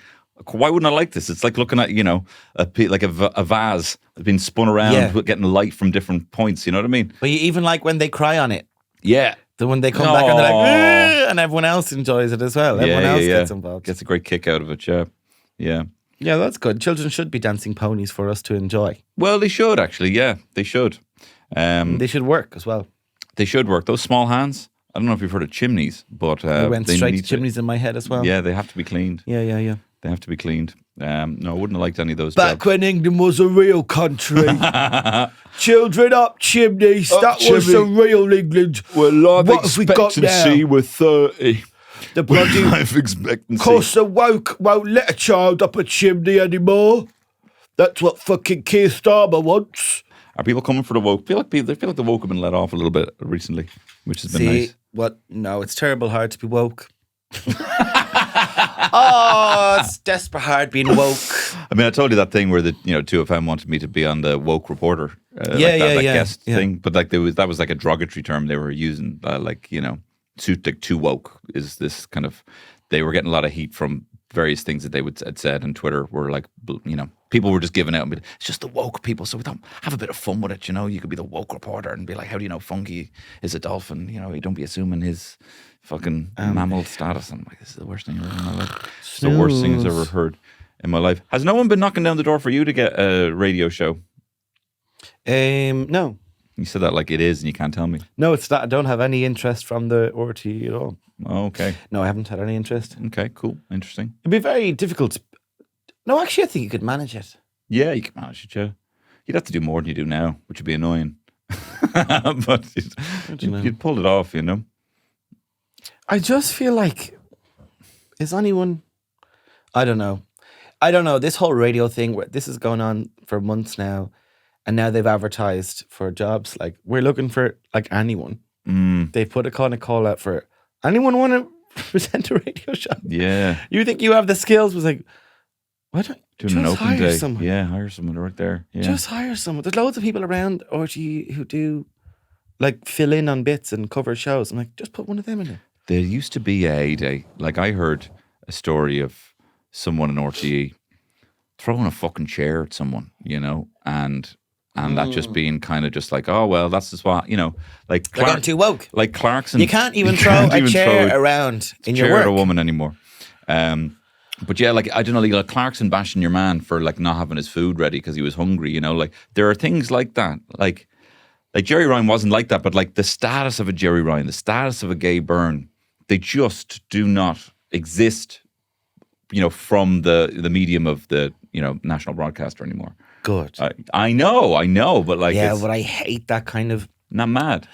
why wouldn't I like this? It's like looking at, a vase being spun around, getting light from different points. You know what I mean? But you even like when they cry on it. Yeah. When they come back and they're like, and everyone else enjoys it as well. Everyone else gets involved. Gets a great kick out of it, yeah. Yeah, that's good. Children should be dancing ponies for us to enjoy. Well, they should actually, yeah. They should. They should work as well. They should work. Those small hands, I don't know if you've heard of chimneys, but they went straight to chimneys in my head as well. Yeah, they have to be cleaned. Yeah. They have to be cleaned. No, I wouldn't have liked any of those Back jobs. when England was a real country. Children up chimneys. That was the real England. Well, life what have we got expectancy now? were 30. The bloody life expectancy. Course the woke won't let a child up a chimney anymore. That's what fucking Keir Starmer wants. Are people coming for the woke? I feel like the woke have been let off a little bit recently, which has been nice. What? No, it's terrible hard to be woke. Oh, it's desperate hard being woke. I mean, I told you that thing where the 2FM wanted me to be on the woke reporter, that guest thing. But like that was like a derogatory term they were using, too woke is this kind of. They were getting a lot of heat from various things that they had said on Twitter. Were like, people were just giving out. It's just the woke people, so we don't have a bit of fun with it. You could be the woke reporter and be like, how do you know Funky is a dolphin? You don't be assuming his fucking mammal status. I'm like, this is the worst thing I've ever heard in my life. It's the worst thing I've ever heard in my life. Has no one been knocking down the door for you to get a radio show? No. You said that like it is, and you can't tell me. No, it's not. I don't have any interest from the RTE at all. Oh, okay. No, I haven't had any interest. Okay, cool, interesting. It'd be very difficult. No, actually, I think you could manage it. Yeah, you could manage it. Yeah, you'd have to do more than you do now, which would be annoying. But you'd pull it off, I just feel like, is anyone? I don't know. This whole radio thing, this is going on for months now, and now they've advertised for jobs. Like, we're looking for like anyone. They've put a kind of call out for anyone want to present a radio show. Yeah. You think you have the skills? Was like, why don't do just an open hire day? someone? Yeah, hire someone right there. Yeah. Just hire someone. There's loads of people around RTE who do like fill in on bits and cover shows. I'm like, just put one of them in there. There used to be a heyday. Like I heard a story of someone in RTE throwing a fucking chair at someone, and that just being kind of just like, oh well, that's just what like. They're going too woke. Like Clarkson, you can't even throw a chair around in your work. Chair at a woman anymore. But yeah, like, I don't know, like Clarkson bashing your man for like not having his food ready because he was hungry, you know, like there are things like that. Like Jerry Ryan wasn't like that, but like the status of a Jerry Ryan, the status of a gay Byrne, they just do not exist, you know, from the medium of the, you know, national broadcaster anymore. Good. I know, but like, yeah, but I hate that kind of. Not mad.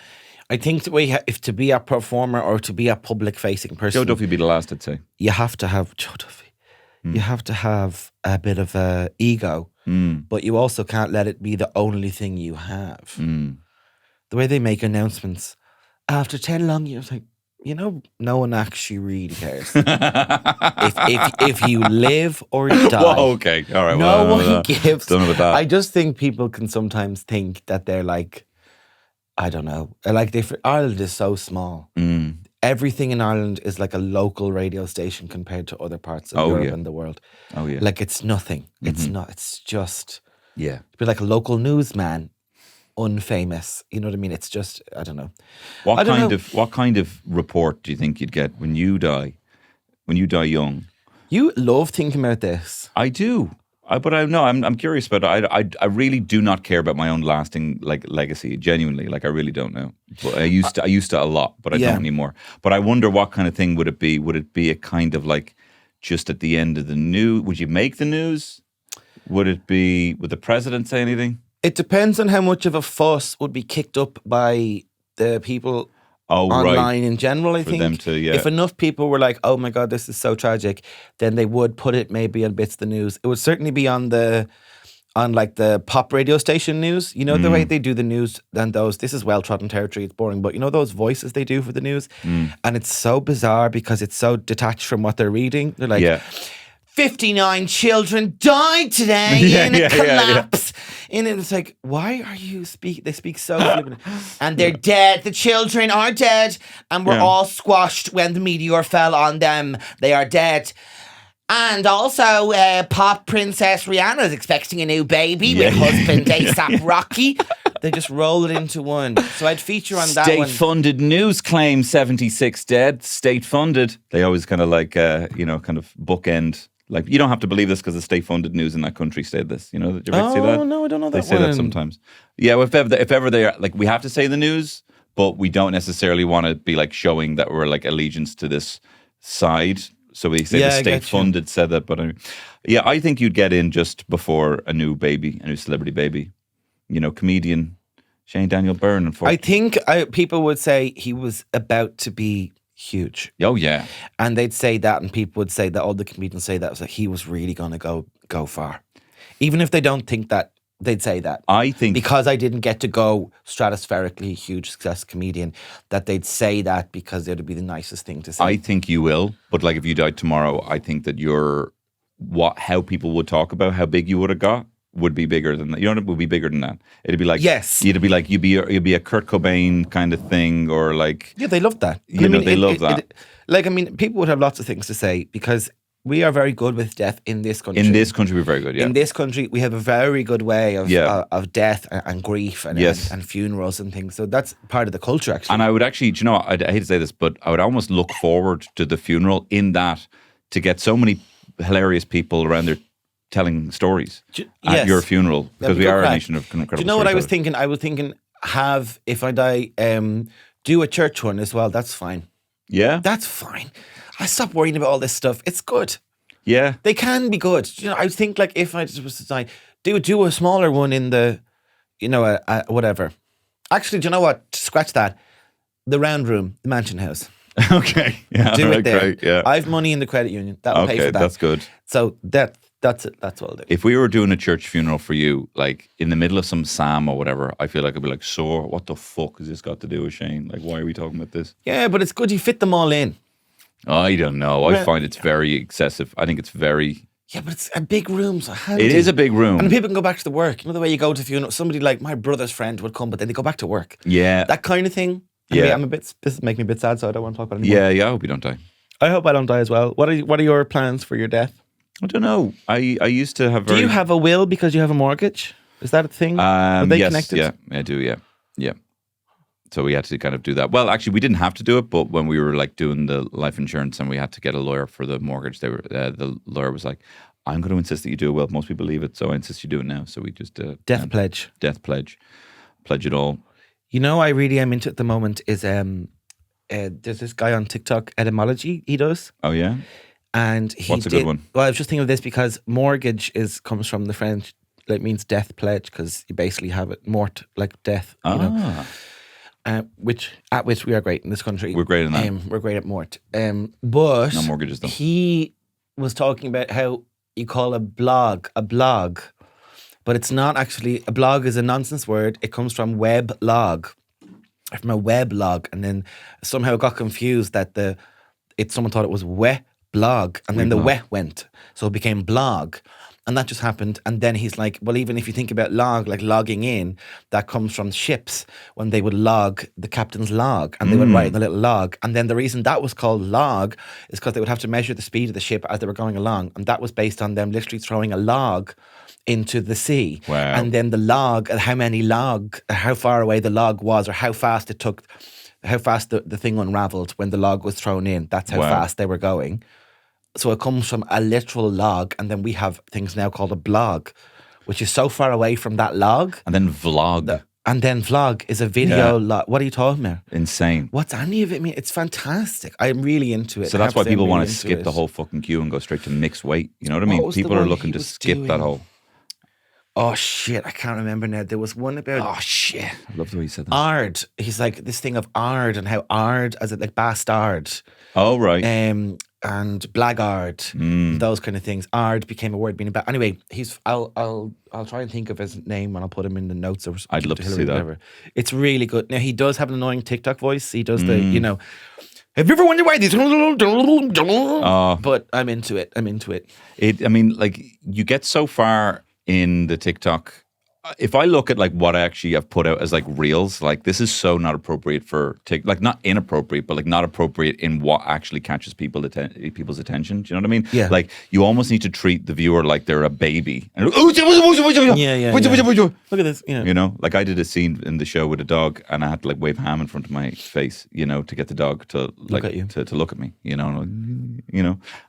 I think the way if to be a performer or to be a public facing person, Joe Duffy would be the last, I'd say. You have to have Joe Duffy. You have to have a bit of a ego, but you also can't let it be the only thing you have. The way they make announcements after 10 long years, like, you know, no one actually really cares. if you live or die. Whoa, okay, all right. No one gives. Done with that. I just think people can sometimes think that they're like, I don't know, like Ireland is so small. Everything in Ireland is like a local radio station compared to other parts of Europe and the world. Oh yeah, like it's nothing. It's not. It's just be like a local newsman, unfamous. You know what I mean? It's just I don't know. What kind of report do you think you'd get when you die? When you die young? You love thinking about this. I do. But I'm curious about it. I really do not care about my own lasting like legacy. Genuinely, like I really don't know. But I used to a lot, but I don't anymore. But I wonder what kind of thing would it be? Would it be a kind of like just at the end of the news? Would you make the news? Would the president say anything? It depends on how much of a fuss would be kicked up by the people online in general, I think. For them to, If enough people were like, oh my God, this is so tragic, then they would put it maybe on bits of the news. It would certainly be on like the pop radio station news. You know, the way they do the news and those, this is well-trodden territory, it's boring, but you know those voices they do for the news? And it's so bizarre because it's so detached from what they're reading. They're like, 59 children died today in a collapse. And it's like, why are you they speak so flippant. And they're dead. The children are dead. And we're all squashed when the meteor fell on them. They are dead. And also, pop princess Rihanna is expecting a new baby with husband ASAP Rocky. They just roll it into one. So I'd feature on that one. State-funded news claim 76 dead. State-funded. They always kind of like, kind of bookend. Like, you don't have to believe this because the state-funded news in that country said this. You know, did you ever see that? Oh, no, I don't know that They say that sometimes. Yeah, well, if ever they are, like, we have to say the news, but we don't necessarily want to be, like, showing that we're, like, allegiance to this side. So we say the state-funded said that. But, I think you'd get in just before a new celebrity baby. You know, comedian Shane Daniel Byrne. I think people would say he was about to be huge. Oh yeah. And they'd say that, and people would say that, all the comedians say that, it was like he was really going to go far. Even if they don't think that, they'd say that. I think because I didn't get to go stratospherically huge success comedian, that they'd say that because it would be the nicest thing to say. I think you will, but like if you died tomorrow, I think that how people would talk about how big you would have got would be bigger than that. You know, it would be bigger than that. It'd be like, it'd be like you'd be a Kurt Cobain kind of thing, or like, they love that. They love that. People would have lots of things to say because we are very good with death in this country. In this country, we're very good. Yeah. In this country, we have a very good way of death and grief and funerals and things. So that's part of the culture, actually. And I would actually, I hate to say this, but I would almost look forward to the funeral in that to get so many hilarious people around there telling stories at your funeral, because we are a nation of incredible. Do you know what I was thinking? I was thinking, if I die, do a church one as well. That's fine. Yeah, that's fine. I stop worrying about all this stuff. It's good. Yeah, they can be good. You know, I think like if I just was to die, do a smaller one in the, whatever. Actually, do you know what? Scratch that. The round room, the mansion house. Okay, yeah, do it there. Great, yeah. I have money in the credit union. That'll pay for that. That's good. So that's it. That's what I'll do. If we were doing a church funeral for you, like in the middle of some psalm or whatever, I feel like I'd be like, so what the fuck has this got to do with Shane? Like, why are we talking about this? Yeah, but it's good you fit them all in. I don't know. I find it's very excessive. I think it's very... Yeah, but it's a big room, so handy. It is a big room. And people can go back to work. You know the way you go to funeral, somebody like my brother's friend would come, but then they go back to work. Yeah. That kind of thing. This is making me a bit sad, so I don't want to talk about it anymore. Yeah, I hope you don't die. I hope I don't die as well. What are your plans for your death? I don't know. I used to have Do you have a will because you have a mortgage? Is that a thing? Are they connected? Yeah, I do, yeah. So we had to kind of do that. Well, actually, we didn't have to do it, but when we were like doing the life insurance and we had to get a lawyer for the mortgage, the lawyer was like, I'm going to insist that you do a will. Most people leave it, so I insist you do it now. So we just Death pledge. Death pledge. Pledge it all. You know, I really am into at the moment is there's this guy on TikTok, etymology. He does. Oh yeah. And what's a good one? Well, I was just thinking of this because mortgage comes from the French. It means death pledge because you basically have it mort like death. You know, which we are great in this country. We're great in that. We're great at mort. But no mortgages though. He was talking about how you call a blog, but it's not actually. A blog is a nonsense word. It comes from web log, from a web log, and then somehow it got confused that someone thought it was blog, and then the went, so it became blog. And that just happened. And then he's like, well, even if you think about log, like logging in, that comes from ships when they would log the captain's log and they would write in the little log. And then the reason that was called log is because they would have to measure the speed of the ship as they were going along. And that was based on them literally throwing a log into the sea. Wow. And then the log, how far away the log was or how fast it took, how fast the thing unraveled when the log was thrown in. That's how fast they were going. So it comes from a literal log, and then we have things now called a blog, which is so far away from that log. And then vlog. And then vlog is a video log. What are you talking about? Insane. What's any of it mean? It's fantastic. I'm really into it. So that's why people want to skip the whole fucking queue and go straight to mixed weight. You know what I mean? People are looking to skip that whole. Oh shit, I can't remember now. There was one about. Oh shit. I love the way you said that. Ard. He's like this thing of ard and how ard, as it like bastard. Oh right. And blackguard, those kind of things. Ard became a word meaning bad. Anyway, I'll try and think of his name and I'll put him in the notes. Or I'd love to see that. Whatever. It's really good. Now he does have an annoying TikTok voice. He does the have you ever wondered why these? But I'm into it. I mean, like you get so far in the TikTok. If I look at like what I actually have put out as like reels, like this is so not appropriate for like not inappropriate, but like not appropriate in what actually catches people's attention. Do you know what I mean? Yeah. Like you almost need to treat the viewer like they're a baby. And Yeah. Look at this. Yeah. You know, like I did a scene in the show with a dog, and I had to like wave ham in front of my face, you know, to get the dog to like look at you. to look at me, you know,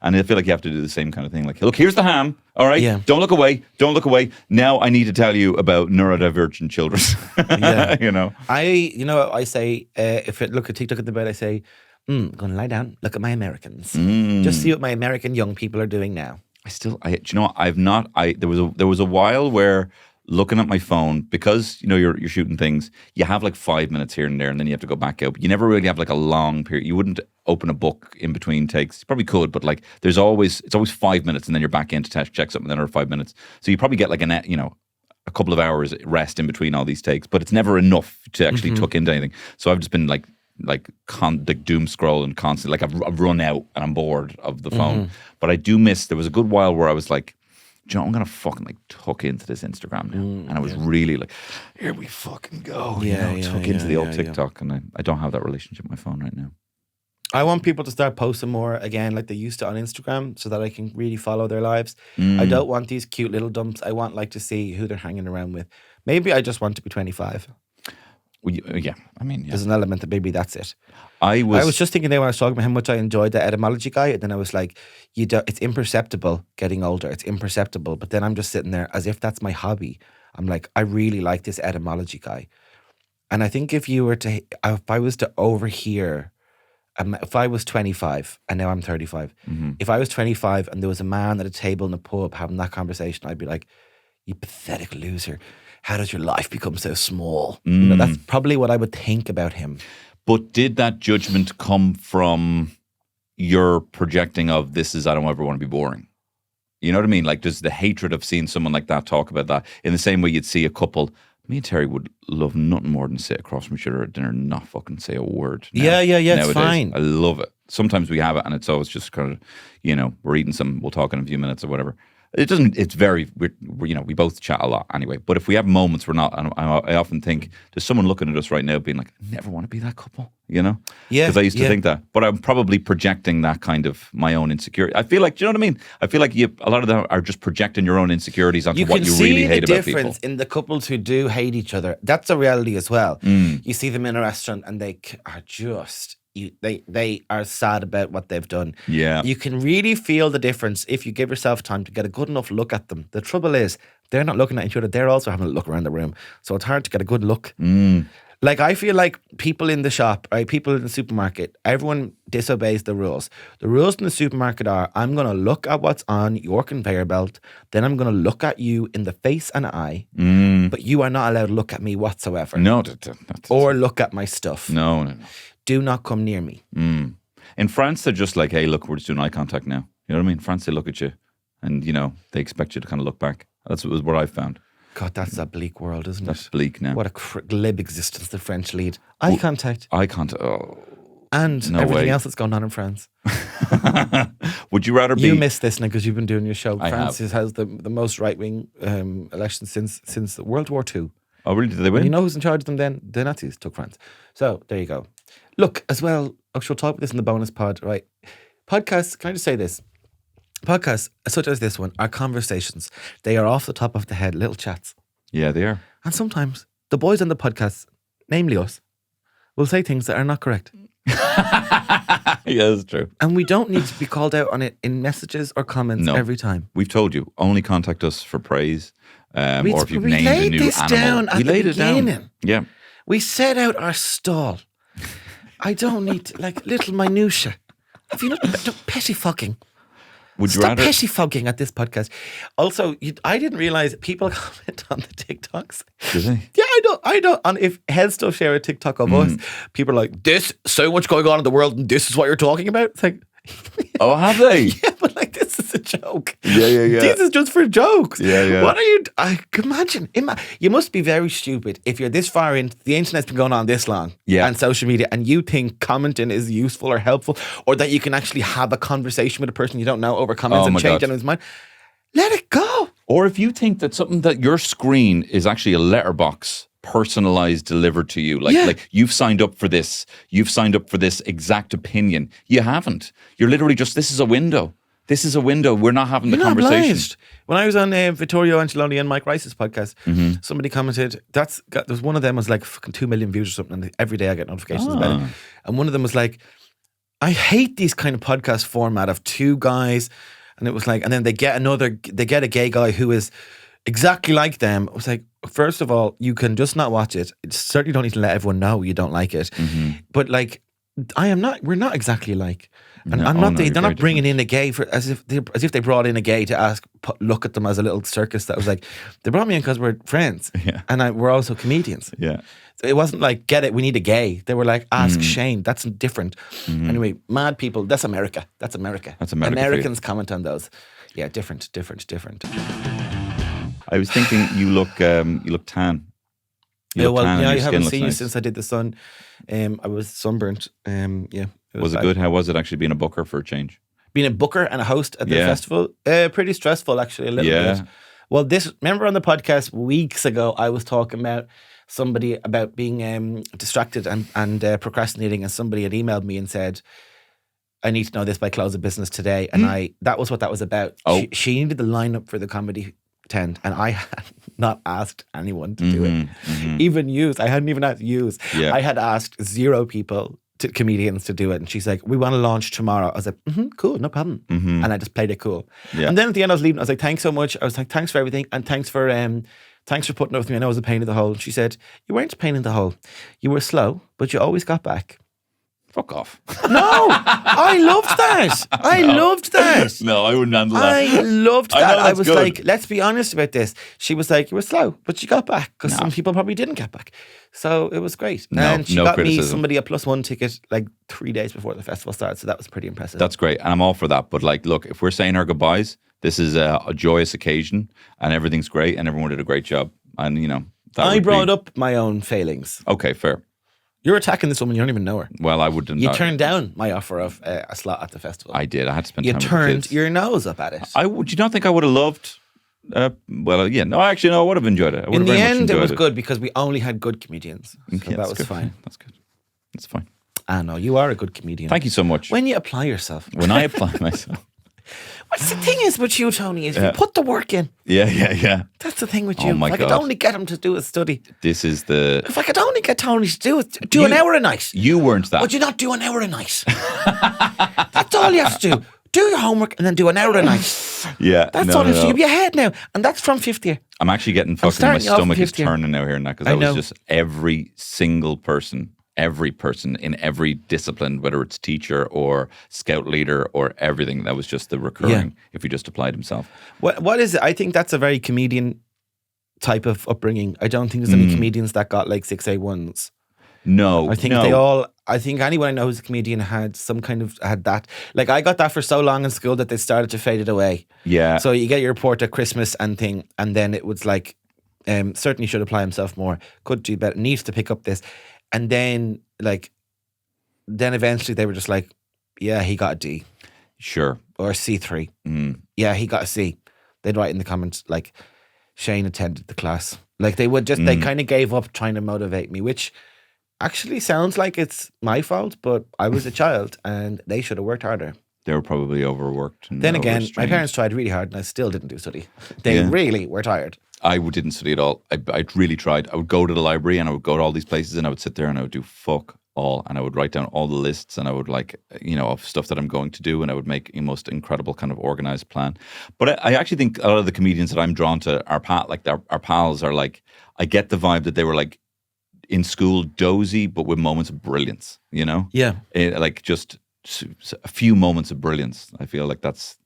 and I feel like you have to do the same kind of thing. Like, look, here's the ham. All right, Don't look away. Now I need to tell you about neurodivergent children. Yeah. You know. I say if I look at TikTok at the bed, I say, I'm gonna lie down, look at my Americans. Just see what my American young people are doing now. Do you know what? There was a while where looking at my phone, because you know you're shooting things, you have like 5 minutes here and there, and then you have to go back out. You never really have like a long period. You wouldn't open a book in between takes. You probably could, but like it's always 5 minutes, and then you're back in to check something, then another 5 minutes. So you probably get like a couple of hours rest in between all these takes, but it's never enough to actually tuck into anything. So I've just been like doom scrolling constantly. Like I've run out and I'm bored of the phone. But I do miss. There was a good while where I was like, do you know, I'm gonna fucking like tuck into this Instagram now, and I was really like, here we fucking go. Tuck into the old TikTok, and I don't have that relationship with my phone right now. I want people to start posting more again like they used to on Instagram so that I can really follow their lives. I don't want these cute little dumps. I want like to see who they're hanging around with. Maybe I just want to be 25. Well, yeah. I mean, there's an element that maybe that's it. I was just thinking there when I was talking about how much I enjoyed the etymology guy, and then I was like, it's imperceptible getting older. It's imperceptible. But then I'm just sitting there as if that's my hobby. I'm like, I really like this etymology guy. And I think if I was to overhear, if I was 25 and now I'm 35, if I was 25 and there was a man at a table in a pub having that conversation, I'd be like, you pathetic loser. How does your life become so small? That's probably what I would think about him. But did that judgment come from your projecting of I don't ever want to be boring? You know what I mean? Like, does the hatred of seeing someone like that talk about that in the same way you'd see a couple? Me and Terry would love nothing more than sit across from each other at dinner and not fucking say a word. Yeah, nowadays. It's fine. I love it. Sometimes we have it and it's always just kind of, we're eating we'll talk in a few minutes or whatever. It doesn't. It's very. We both chat a lot anyway. But if we have moments we're not, and I often think there's someone looking at us right now, being like, I never want to be that couple. Yeah. Because I used to think that, but I'm probably projecting that kind of my own insecurity. I feel like, do you know what I mean? I feel like a lot of them are just projecting your own insecurities onto what you really hate about people. You can see the difference in the couples who do hate each other. That's a reality as well. You see them in a restaurant and they are just. They are sad about what they've done. Yeah. You can really feel the difference if you give yourself time to get a good enough look at them. The trouble is, they're not looking at each other. They're also having a look around the room. So it's hard to get a good look. Like, I feel like people in the shop, right, people in the supermarket, everyone disobeys the rules. The rules in the supermarket are, I'm going to look at what's on your conveyor belt, then I'm going to look at you in the face and eye, but you are not allowed to look at me whatsoever. No. Or look at my stuff. No. Do not come near me. In France, they're just like, hey, look, we're just doing eye contact now. You know what I mean? France, they look at you and, they expect you to kind of look back. That's what I've found. God, that's a bleak world, isn't it? That's bleak now. What a glib existence the French lead. Eye contact. And everything else that's going on in France. Would you rather be... You missed this now because you've been doing your show. I France have. has the most right-wing election since World War II. Oh, really? Did they win? And you know who's in charge of them then? The Nazis took France. So, there you go. Look, as well, I shall talk about this in the bonus pod, right? Podcasts, can I just say this? Podcasts, such as this one, are conversations. They are off the top of the head, little chats. Yeah, they are. And sometimes the boys on the podcast, namely us, will say things that are not correct. Yeah, that's true. And we don't need to be called out on it in messages or comments every time. We've told you, only contact us for praise or if you've we named a new this animal. Down at we the laid beginning. it down. Yeah. We set out our stall. I don't need little minutiae. Have you not petty fucking? Would you Stop rather pettifogging at this podcast. Also, I didn't realize people comment on the TikToks. Did they? Yeah, I don't. And if HeadStuff share a TikTok of us, people are like, "This so much going on in the world, and this is what you're talking about." It's like, oh, have they? Yeah, but this is a joke. Yeah. This is just for jokes. Yeah. What are you? I imagine. You must be very stupid if you're this far in. The internet's been going on this long. Yeah. And social media, and you think commenting is useful or helpful, or that you can actually have a conversation with a person you don't know over comments and change his mind. Let it go. Or if you think that something that your screen is actually a letterbox, personalized, delivered to you, like you've signed up for this exact opinion. You haven't. You're literally just, this is a window. We're not having the conversation. Obliged. When I was on Vittorio Angeloni and Mike Rice's podcast, somebody commented, there's one of them was like fucking 2 million views or something, and every day I get notifications about it. And one of them was like, I hate these kind of podcast format of two guys, and it was like, and then they get a gay guy who is exactly like them. I was like, first of all, you can just not watch it. Certainly don't need to let everyone know you don't like it. But we're not exactly alike. And they're not bringing in a gay as if they brought in a gay to look at them as a little circus. That was like, they brought me in because we're friends, and we're also comedians. Yeah, so it wasn't like, get it, we need a gay. They were like, ask Shane. That's different. Anyway, mad people. That's America. That's America. Americans comment on those. Yeah, different. I was thinking you look tan. I haven't seen you since I did the sun. I was sunburnt. Was it good? How was it actually being a booker for a change? Being a booker and a host at the festival? Pretty stressful, actually, a little bit. Well, remember on the podcast weeks ago, I was talking about somebody about being distracted and procrastinating, and somebody had emailed me and said, I need to know this by close of business today. And that was what that was about. Oh. She needed the lineup for the comedy tent, and I had not asked anyone to do it. Even yous. I hadn't even asked yous. Yeah. I had asked 0 people, comedians, to do it, and she's like, we want to launch tomorrow. I was like, cool, no problem. And I just played it cool. And then at the end I was leaving, I was like, thanks so much. I was like, thanks for everything, and thanks for putting up with me. I know I was a pain in the hole. And she said, you weren't a pain in the hole. You were slow, but you always got back. Fuck off. No, I loved that. Loved that. No, I wouldn't handle that. I loved that. I was good. like, let's be honest about this. She was like, you were slow, but you got back, because some people probably didn't get back. So it was great. And she got me somebody a +1 ticket like 3 days before the festival started. So that was pretty impressive. That's great. And I'm all for that. But look, if we're saying our goodbyes, this is a joyous occasion and everything's great and everyone did a great job. And, I brought up my own failings. Okay, fair. You're attacking this woman. You don't even know her. Well, I wouldn't. You turned down my offer of a slot at the festival. I did. I had to spend You time with the turned kids. your nose up at it. Do you not think I would have loved? No, actually, no. I would have enjoyed it. I would In have the very much end, it enjoyed was good because we only had good comedians. So Yeah, that that's was good. fine. That's good. That's fine. I know, you are a good comedian. Thank you so much. When you apply yourself. When I apply myself. What's the thing is with you, Tony, is you put the work in. Yeah. That's the thing with Oh you. my if I could God. only get him to do a study. This is the. If I could only get Tony to do it, do an hour a night. You weren't that. Would you not do an hour a night? That's all you have to do. Do your homework and then do an hour a night. Yeah. That's all you have to do. You'll be ahead now. And that's from 50 year. I'm actually getting fucking. My starting off stomach is 50th. turning now here and that because I that was know. just every single person. Every person in every discipline, whether it's teacher or scout leader or everything, that was just the recurring. If he just applied himself. What is it? I think that's a very comedian type of upbringing. I don't think there's any comedians that got like 6A1s. No, I think they all. I think anyone I know who's a comedian had some kind of had that. Like I got that for so long in school that they started to fade it away. Yeah. So you get your report at Christmas and thing, and then it was like, certainly should apply himself more. Could do better. Needs to pick up this, and then then eventually they were just like, yeah, he got a D. Sure. Or a C3. Yeah, he got a C. They'd write in the comments like, Shane attended the class. Like they would just, they kind of gave up trying to motivate me, which actually sounds like it's my fault, but I was a child and they should have worked harder. They were probably overworked. And Then again, my overstrained. parents tried really hard and I still didn't do study. They really were tired. I didn't study at all. I really tried. I would go to the library and I would go to all these places and I would sit there and I would do fuck all and I would write down all the lists and I would of stuff that I'm going to do and I would make a most incredible kind of organized plan. But I actually think a lot of the comedians that I'm drawn to are our pals are like, I get the vibe that they were like in school dozy but with moments of brilliance, you know? Yeah. Like just a few moments of brilliance. I feel like that's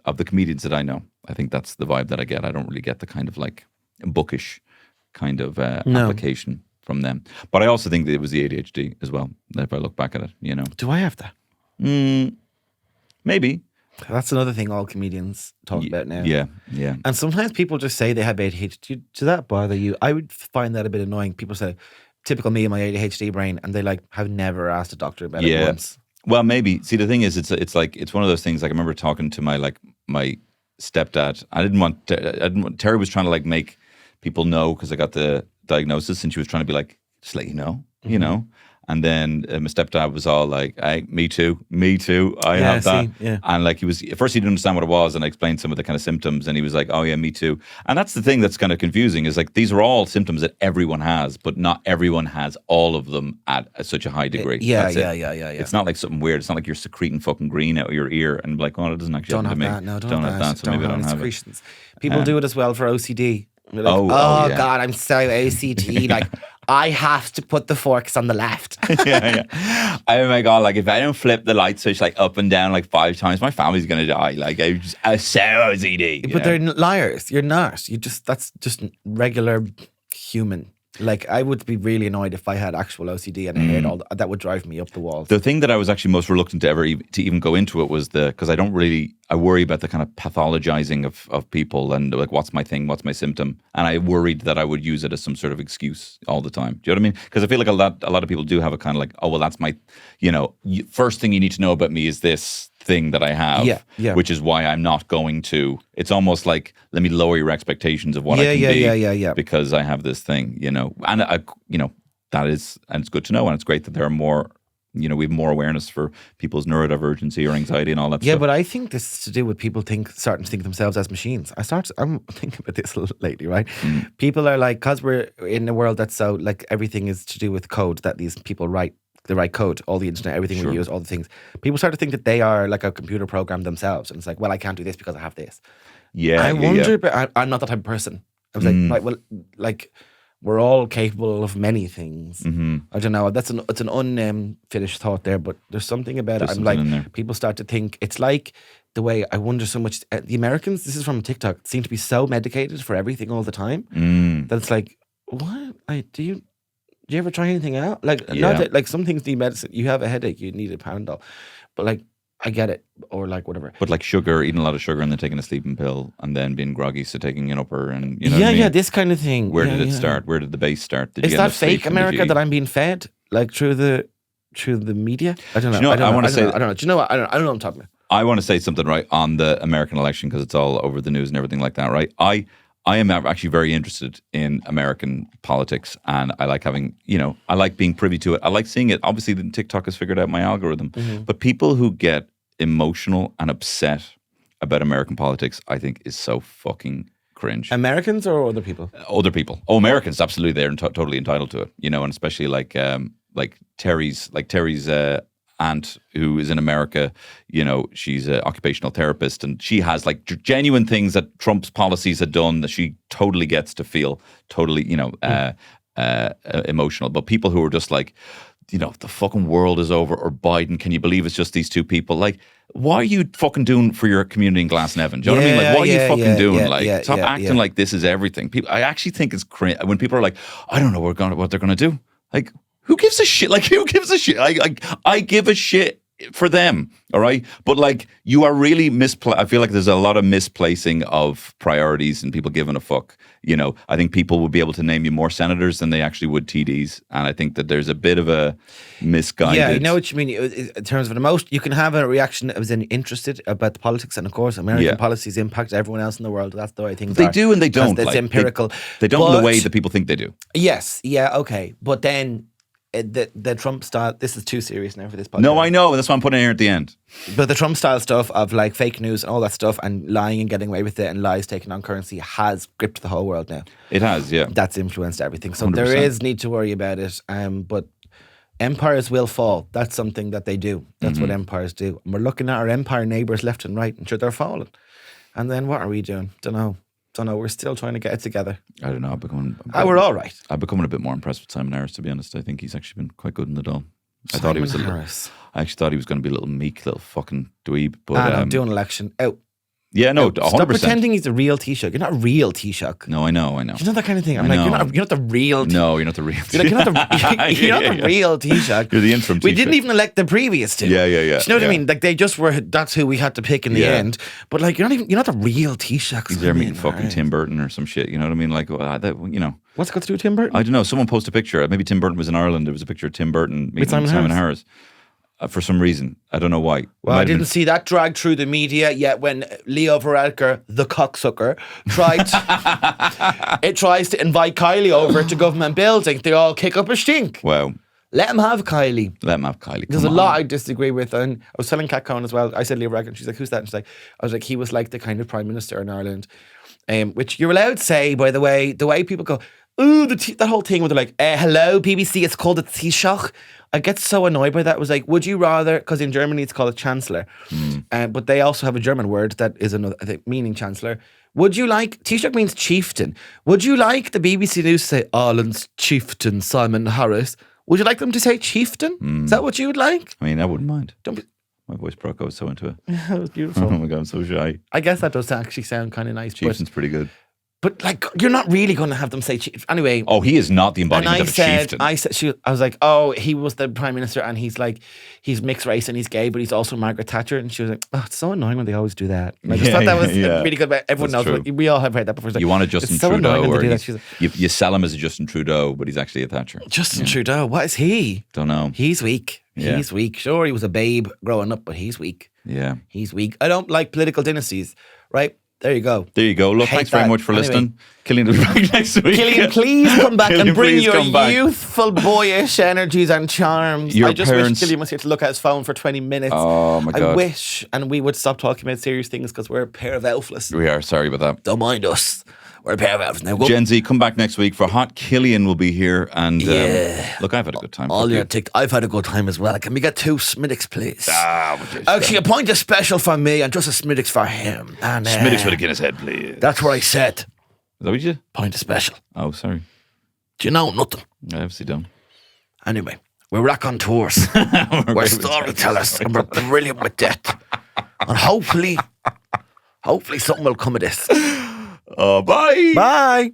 of the comedians that I know. I think that's the vibe that I get. I don't really get the kind of like bookish kind of application from them. But I also think that it was the ADHD as well, if I look back at it, you know. Do I have that? Maybe. That's another thing all comedians talk about now. Yeah. And sometimes people just say they have ADHD. Does that bother you? I would find that a bit annoying. People say, typical me and my ADHD brain, and they like have never asked a doctor about it once. Well, maybe. See, the thing is, it's one of those things. Like I remember talking to my stepdad. I didn't want Terry was trying to like make people know because I got the diagnosis, and she was trying to be like, just let you know, you know. And then my stepdad was all like, "Hey, me too, I have that." And like at first he didn't understand what it was, and I explained some of the kind of symptoms, and he was like, "Oh yeah, me too." And that's the thing that's kind of confusing is like these are all symptoms that everyone has, but not everyone has all of them at such a high degree. Yeah. It's not like something weird. It's not like you're secreting fucking green out of your ear and like, oh, it doesn't actually Don't have happen to that. me. No, don't have that. So maybe I don't have it. secretions. People do it as well for OCD. They're like, Oh, yeah. God, I'm so OCD. Like, I have to put the forks on the left. yeah. Oh my God, like if I don't flip the light switch like up and down like 5 times, my family's going to die. Like I'm so OCD. But they're liars. You're not. That's just regular human. Like, I would be really annoyed if I had actual OCD and I heard all that would drive me up the walls. The thing that I was actually most reluctant to even go into it was because I worry about the kind of pathologizing of people and like, what's my thing, what's my symptom? And I worried that I would use it as some sort of excuse all the time. Do you know what I mean? Because I feel like a lot of people do have a kind of like, oh, well, that's my, first thing you need to know about me is this thing that I have, which is why I'm not going to. It's almost like, let me lower your expectations of what I can be because I have this thing, and that is, and it's good to know, and it's great that there are more, we have more awareness for people's neurodivergency or anxiety and all that stuff. Yeah, but I think this is to do with people starting to think of themselves as machines. I'm thinking about this lately, right? People are like, because we're in a world that's so, like, everything is to do with code that these people write. The right code, all the internet, everything we use, all the ththings. People start to think that they are like a computer program themselves. And it's like, well, I can't do this because I have this. Yeah. I wonder, but I'm not that type of person. I was like, right, well, like, we're all capable of many things. I don't know. It's an unfinished thought there, but there's something about it. I'm like, people start to think, it's like the way I wonder so much. The Americans, this is from TikTok, seem to be so medicated for everything all the time that it's like, what? Do you ever try anything out? Like, not that, like, some things need medicine. You have a headache, you need a Panadol. But like, I get it, or like whatever. But like sugar, eating a lot of sugar and then taking a sleeping pill and then being groggy, so taking an upper and what I mean? This kind of thing. Where did it start? Where did the base start? Is that fake America that I'm being fed? like through the media? I don't know. Do you know what? I want to say. I don't know. Do you know what? I don't know what I'm talking about. I want to say something right on the American election because it's all over the news and everything like that, right? I am actually very interested in American politics, and I like having, I like being privy to it. I like seeing it. Obviously, TikTok has figured out my algorithm, but people who get emotional and upset about American politics, I think, is so fucking cringe. Americans or other people? Other people. Oh, Americans, absolutely, they're totally entitled to it, and especially like Terry's aunt who is in America, she's an occupational therapist, and she has like genuine things that Trump's policies had done that she totally gets to feel totally, emotional. But people who are just like, the fucking world is over, or Biden, can you believe it's just these two people? Like, what are you fucking doing for your community in Glasnevin? Do you know what I mean? Like, what are you fucking doing? Stop acting like this is everything. I actually think it's cringe when people are like, I don't know what they're going to do. Like, who gives a shit? Like, who gives a shit? I give a shit for them, all right? But, like, you are really I feel like there's a lot of misplacing of priorities and people giving a fuck. I think people would be able to name you more senators than they actually would TDs. And I think that there's a bit of a misguided... Yeah, I know what you mean. In terms of an emotion, you can have a reaction that was interested about the politics. And, of course, American policies impact everyone else in the world. That's the way things They do and they don't. It's empirical. They don't in the way that people think they do. Yes. Yeah, okay. But then... The Trump style, this is too serious now for this podcast. No, I know. That's why I'm putting it here at the end. But the Trump style stuff of like fake news and all that stuff and lying and getting away with it and lies taking on currency has gripped the whole world now. It has, yeah. That's influenced everything. So 100%. there is need to worry about it. But empires will fall. That's something that they do. That's what empires do. And we're looking at our empire neighbours left and right and sure they're falling. And then what are we doing? Don't know. We're still trying to get it together. I don't know. We're all right. I'm becoming a bit more impressed with Simon Harris, to be honest. I think he's actually been quite good in the Dáil. I actually thought he was going to be a little meek, little fucking dweeb. But do an election. Out. Yeah, no, 100%. Stop pretending he's a real Taoiseach. You're not a real Taoiseach. No, I know. You know that kind of thing. I'm like, you're not the real. No, you're not the real. You're not the real Taoiseach. You're the interim Taoiseach. We didn't even elect the previous two. Yeah. Do you know what I mean? Like they just were. That's who we had to pick in the end. But like, you're not the real Taoiseach. He's there meeting fucking Tim Burton or some shit. You know what I mean? Like, what's got to do with Tim Burton? I don't know. Someone posted a picture. Maybe Tim Burton was in Ireland. There was a picture of Tim Burton meeting Simon Harris. For some reason. I don't know why. Well, I didn't see that dragged through the media yet when Leo Varadkar, the cocksucker, tries to invite Kylie over to government building. They all kick up a stink. Wow. Let him have Kylie. There's a lot I disagree with. And I was telling Kat Cohen as well. I said Leo Varadkar and she's like, who's that? And she's like, I was like, he was like the kind of prime minister in Ireland. Which you're allowed to say, by the way people go, ooh, that whole thing where they're like, hello, BBC, it's called a Taoiseach. I get so annoyed by that. It was like, would you rather, because in Germany it's called a chancellor, but they also have a German word that is another meaning chancellor. Would you like, Taoiseach means chieftain. Would you like the BBC News to say, Ireland's chieftain, Simon Harris? Would you like them to say chieftain? Is that what you would like? I mean, I wouldn't mind. My voice broke. I was so into it. That was beautiful. Oh my God, I'm so shy. I guess that does actually sound kind of nice. Chieftain's pretty good. But like, you're not really going to have them say chief. Anyway. Oh, he is not the embodiment of a chieftain. I was like, oh, he was the prime minister and he's like, he's mixed race and he's gay, but he's also Margaret Thatcher. And she was like, oh, it's so annoying when they always do that. And I just thought that was really good. Everyone knows. Like, we all have heard that before. Like, you want a Justin Trudeau, or like, you sell him as a Justin Trudeau, but he's actually a Thatcher. Justin Trudeau, what is he? Don't know. He's weak. Yeah. He's weak. Sure, he was a babe growing up, but he's weak. Yeah. He's weak. I don't like political dynasties, right? There you go. Look, thanks very much for listening. Killian will be back next week. Killian, please come back and bring your youthful, boyish energies and charms. I just wish Killian was here to look at his phone for 20 minutes. Oh, my God. I wish. And we would stop talking about serious things because we're a pair of elfless. We are. Sorry about that. Don't mind us. We're a pair of elves now. Gen Z, come back next week for Hot. Killian will be here. And look, I've had a good time. I've had a good time as well. Can we get 2 Smiddix, please? Actually, a point of special for me and just a Smiddix for him. And Smiddix with a Guinness head, please. That's what I said. Is that what you did? Point of special. Oh, sorry. Do you know nothing? I obviously don't. Anyway, we're raconteurs. We're storytellers. And we're brilliant with death. And hopefully something will come of this. Bye. Bye.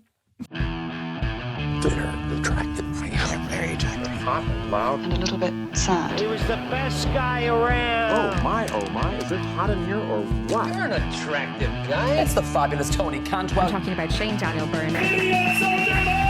They're attractive. Very attractive. Hot and loud. And a little bit sad. He was the best guy around. Oh my, is it hot in here or what? You're an attractive guy. It's the fabulous Tony Cantwell. I'm talking about Shane Daniel Byrne. Killian Sundermann!